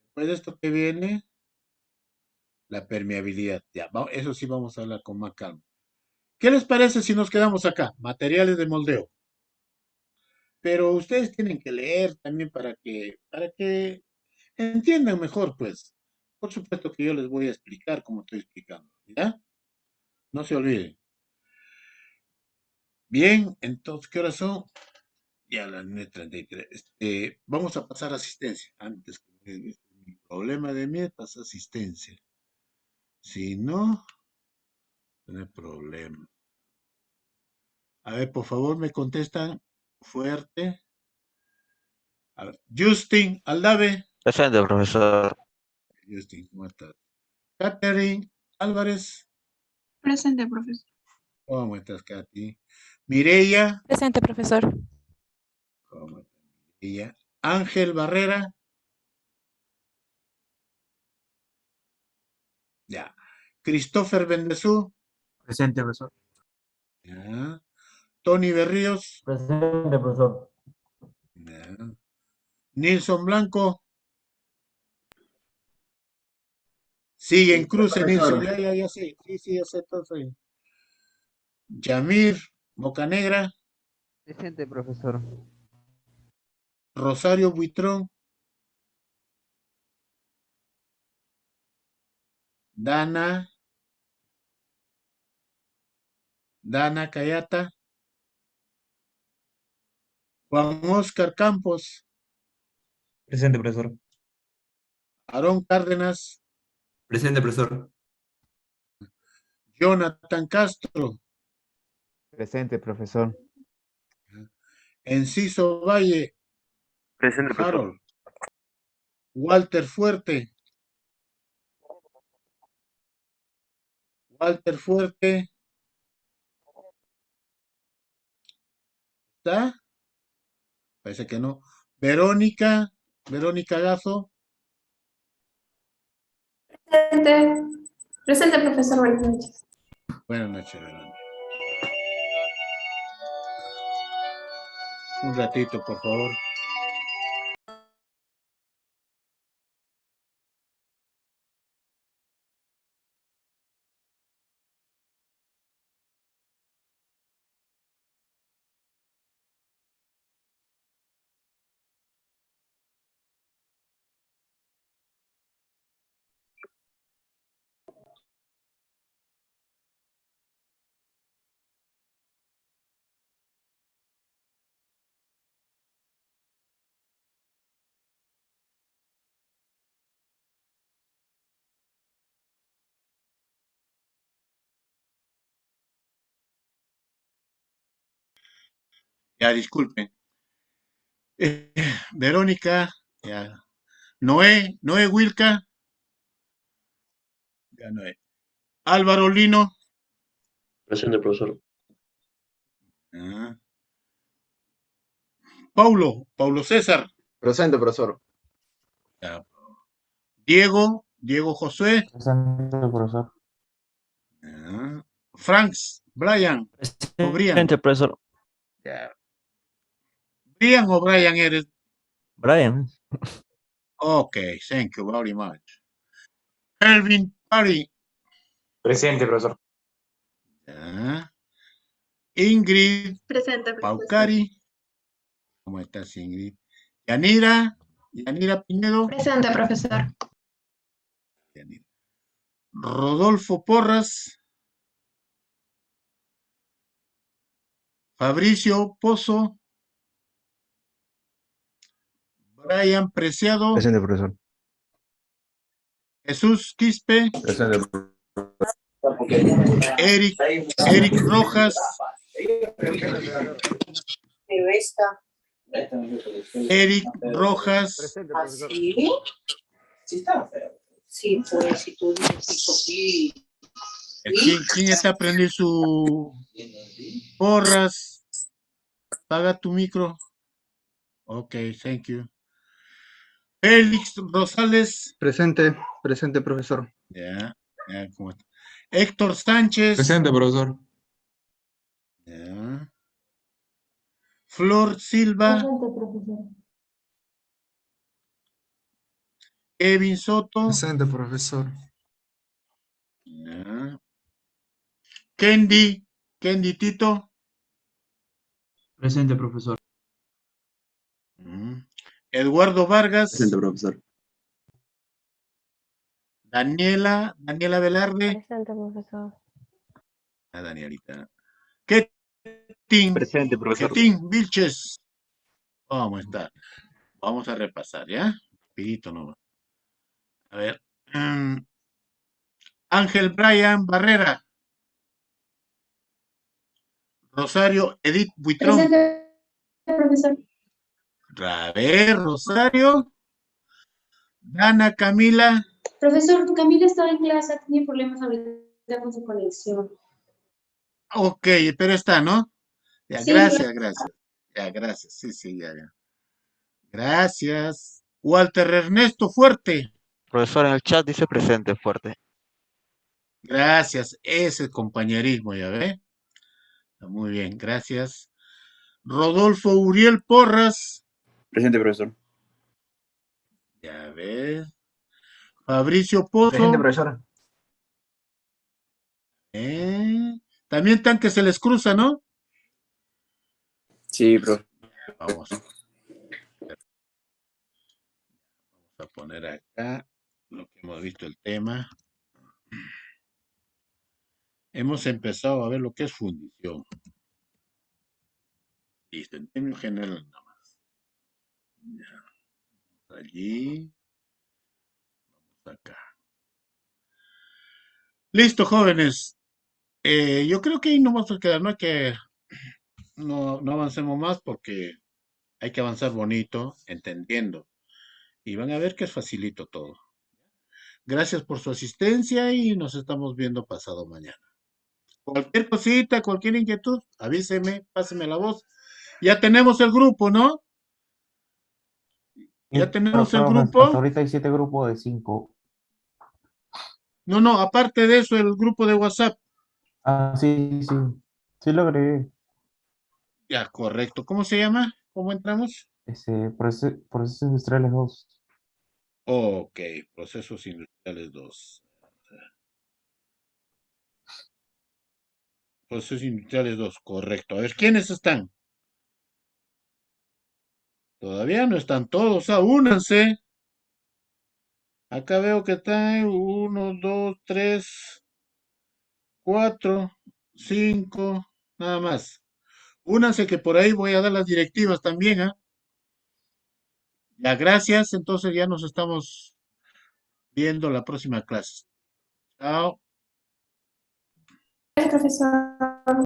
S2: Después de esto que viene, la permeabilidad. Ya, eso sí vamos a hablar con más calma. ¿Qué les parece si nos quedamos acá? Materiales de moldeo. Pero ustedes tienen que leer también para que entiendan mejor, pues. Por supuesto que yo les voy a explicar como estoy explicando, ¿ya? No se olviden. Bien, entonces, ¿qué horas son? Ya las 9:33. Vamos a pasar asistencia. Antes que mi problema de mí es pasar asistencia. Si no, no hay problema. A ver, por favor, me contestan fuerte. A ver, Justin Aldave.
S15: Presente, profesor.
S2: Justin, ¿cómo estás? Catherine Álvarez.
S10: Presente, profesor.
S2: ¿Cómo estás, Katy? Mireya.
S13: Presente, profesor.
S2: ¿Cómo estás, Mireya? Ángel Barrera. Ya. Christopher Bendezú.
S8: Presente, profesor.
S2: Ya. Tony Berríos.
S16: Presente, profesor.
S2: Ya. Nilson Blanco. Sigue en cruce, Nilson. Ya sé. Sí, ya sé todo. Yamir Bocanegra.
S4: Presente, profesor.
S2: Rosario Buitrón. Dana Cayata. Juan Oscar Campos.
S3: Presente, profesor.
S2: Aarón Cárdenas.
S3: Presente, profesor.
S2: Jonathan Castro.
S4: Presente, profesor.
S2: Enciso Valle.
S15: Presente, profesor.
S2: Harold. Walter Fuerte. Walter Fuerte. ¿Está? Parece que no. Verónica Gazo.
S10: Presente. Presente, profesor. Buenas noches.
S2: Buenas noches, Verónica. Un ratito, por favor. Ya, disculpen. Verónica, ya. Noé Wilca, ya Noé. Álvaro Lino,
S15: Presente, profesor.
S2: ah. Paulo César,
S12: Presente, profesor.
S2: ya. Diego Josué,
S1: Presente, profesor.
S2: ah. Franks, Brian, o Brian,
S9: Presente, profesor.
S2: ya. Brian o Brian eres.
S9: Brian.
S2: Okay, thank you very much. Elvin Pari,
S16: Presente, profesor.
S2: ya. Ingrid
S10: Presente, profesor.
S2: Paucari, ¿cómo estás, Ingrid? Yanira Pinedo,
S5: Presente, profesor.
S2: Yanira. Rodolfo Porras, Fabricio Pozo, Brian Preciado,
S8: Presente, profesor.
S2: Jesús Quispe,
S8: Presente,
S2: Eric Rojas,
S17: Pero esta.
S2: Eric Rojas,
S17: ¿Así? Sí, está feo. Sí, pues, si tú dices sí.
S2: ¿Quién está a prender su Porras? Paga tu micro. Ok, thank you. Félix Rosales.
S11: Presente, profesor.
S2: Ya, ¿cómo está? Héctor Sánchez.
S8: Presente, profesor.
S2: Ya. Flor Silva.
S17: Presente, profesor.
S2: Kevin Soto.
S14: Presente, profesor.
S2: Ya. Kendi Tito.
S9: Presente, profesor.
S2: Eduardo Vargas.
S7: Presente, profesor.
S2: Daniela Velarde.
S6: Presente, profesor.
S2: Danielita. Ketin.
S15: Presente, profesor.
S2: Ketin Vilches. ¿Cómo está? Vamos a repasar, ¿ya? Rapidito nomás. A ver. Ángel Brian Barrera. Rosario Edith Buitrón.
S17: Presente, profesor.
S2: A ver, Rosario. Dana Camila.
S17: Profesor, Camila estaba en clase, tenía problemas ahorita con su conexión.
S2: Ok, pero está, ¿no? Ya,
S17: Sí,
S2: gracias,
S17: claro.
S2: gracias. Ya, gracias. Sí, ya. Gracias. Walter Ernesto Fuerte.
S15: Profesor, en el chat dice presente, fuerte.
S2: Gracias. Ese compañerismo, ya ve. Muy bien, gracias. Rodolfo Uriel Porras.
S15: Presente, profesor.
S2: Ya ves. Fabricio Pozo.
S11: Presente, profesor.
S2: También están que se les cruza, ¿no?
S15: Sí, profe.
S2: Vamos a poner acá lo que hemos visto el tema. Hemos empezado a ver lo que es fundición. Listo, en términos generales nada más. Ya. Allí. Vamos acá. Listo, jóvenes. Yo creo que ahí no vamos a quedar, no hay que no avancemos más porque hay que avanzar bonito, entendiendo. Y van a ver que es facilito todo. Gracias por su asistencia y nos estamos viendo pasado mañana. Cualquier cosita, cualquier inquietud, avíseme, páseme la voz. Ya tenemos el grupo, ¿no? Ya tenemos el
S1: Hasta
S2: grupo.
S1: ahorita hay 7 grupos de 5.
S2: No, aparte de eso, el grupo de WhatsApp.
S1: Ah, sí. Sí lo agregué.
S2: Ya, correcto. ¿Cómo se llama? ¿Cómo entramos?
S1: Procesos industriales 2.
S2: Ok, procesos industriales 2. Procesos industriales 2, correcto. A ver, ¿quiénes están? Todavía no están todos, únanse. Acá veo que están 1, 2, 3, 4, 5, nada más. Únanse que por ahí voy a dar las directivas también, ¿ah? Ya, gracias. Entonces ya nos estamos viendo la próxima clase. Chao.
S17: Gracias, profesor.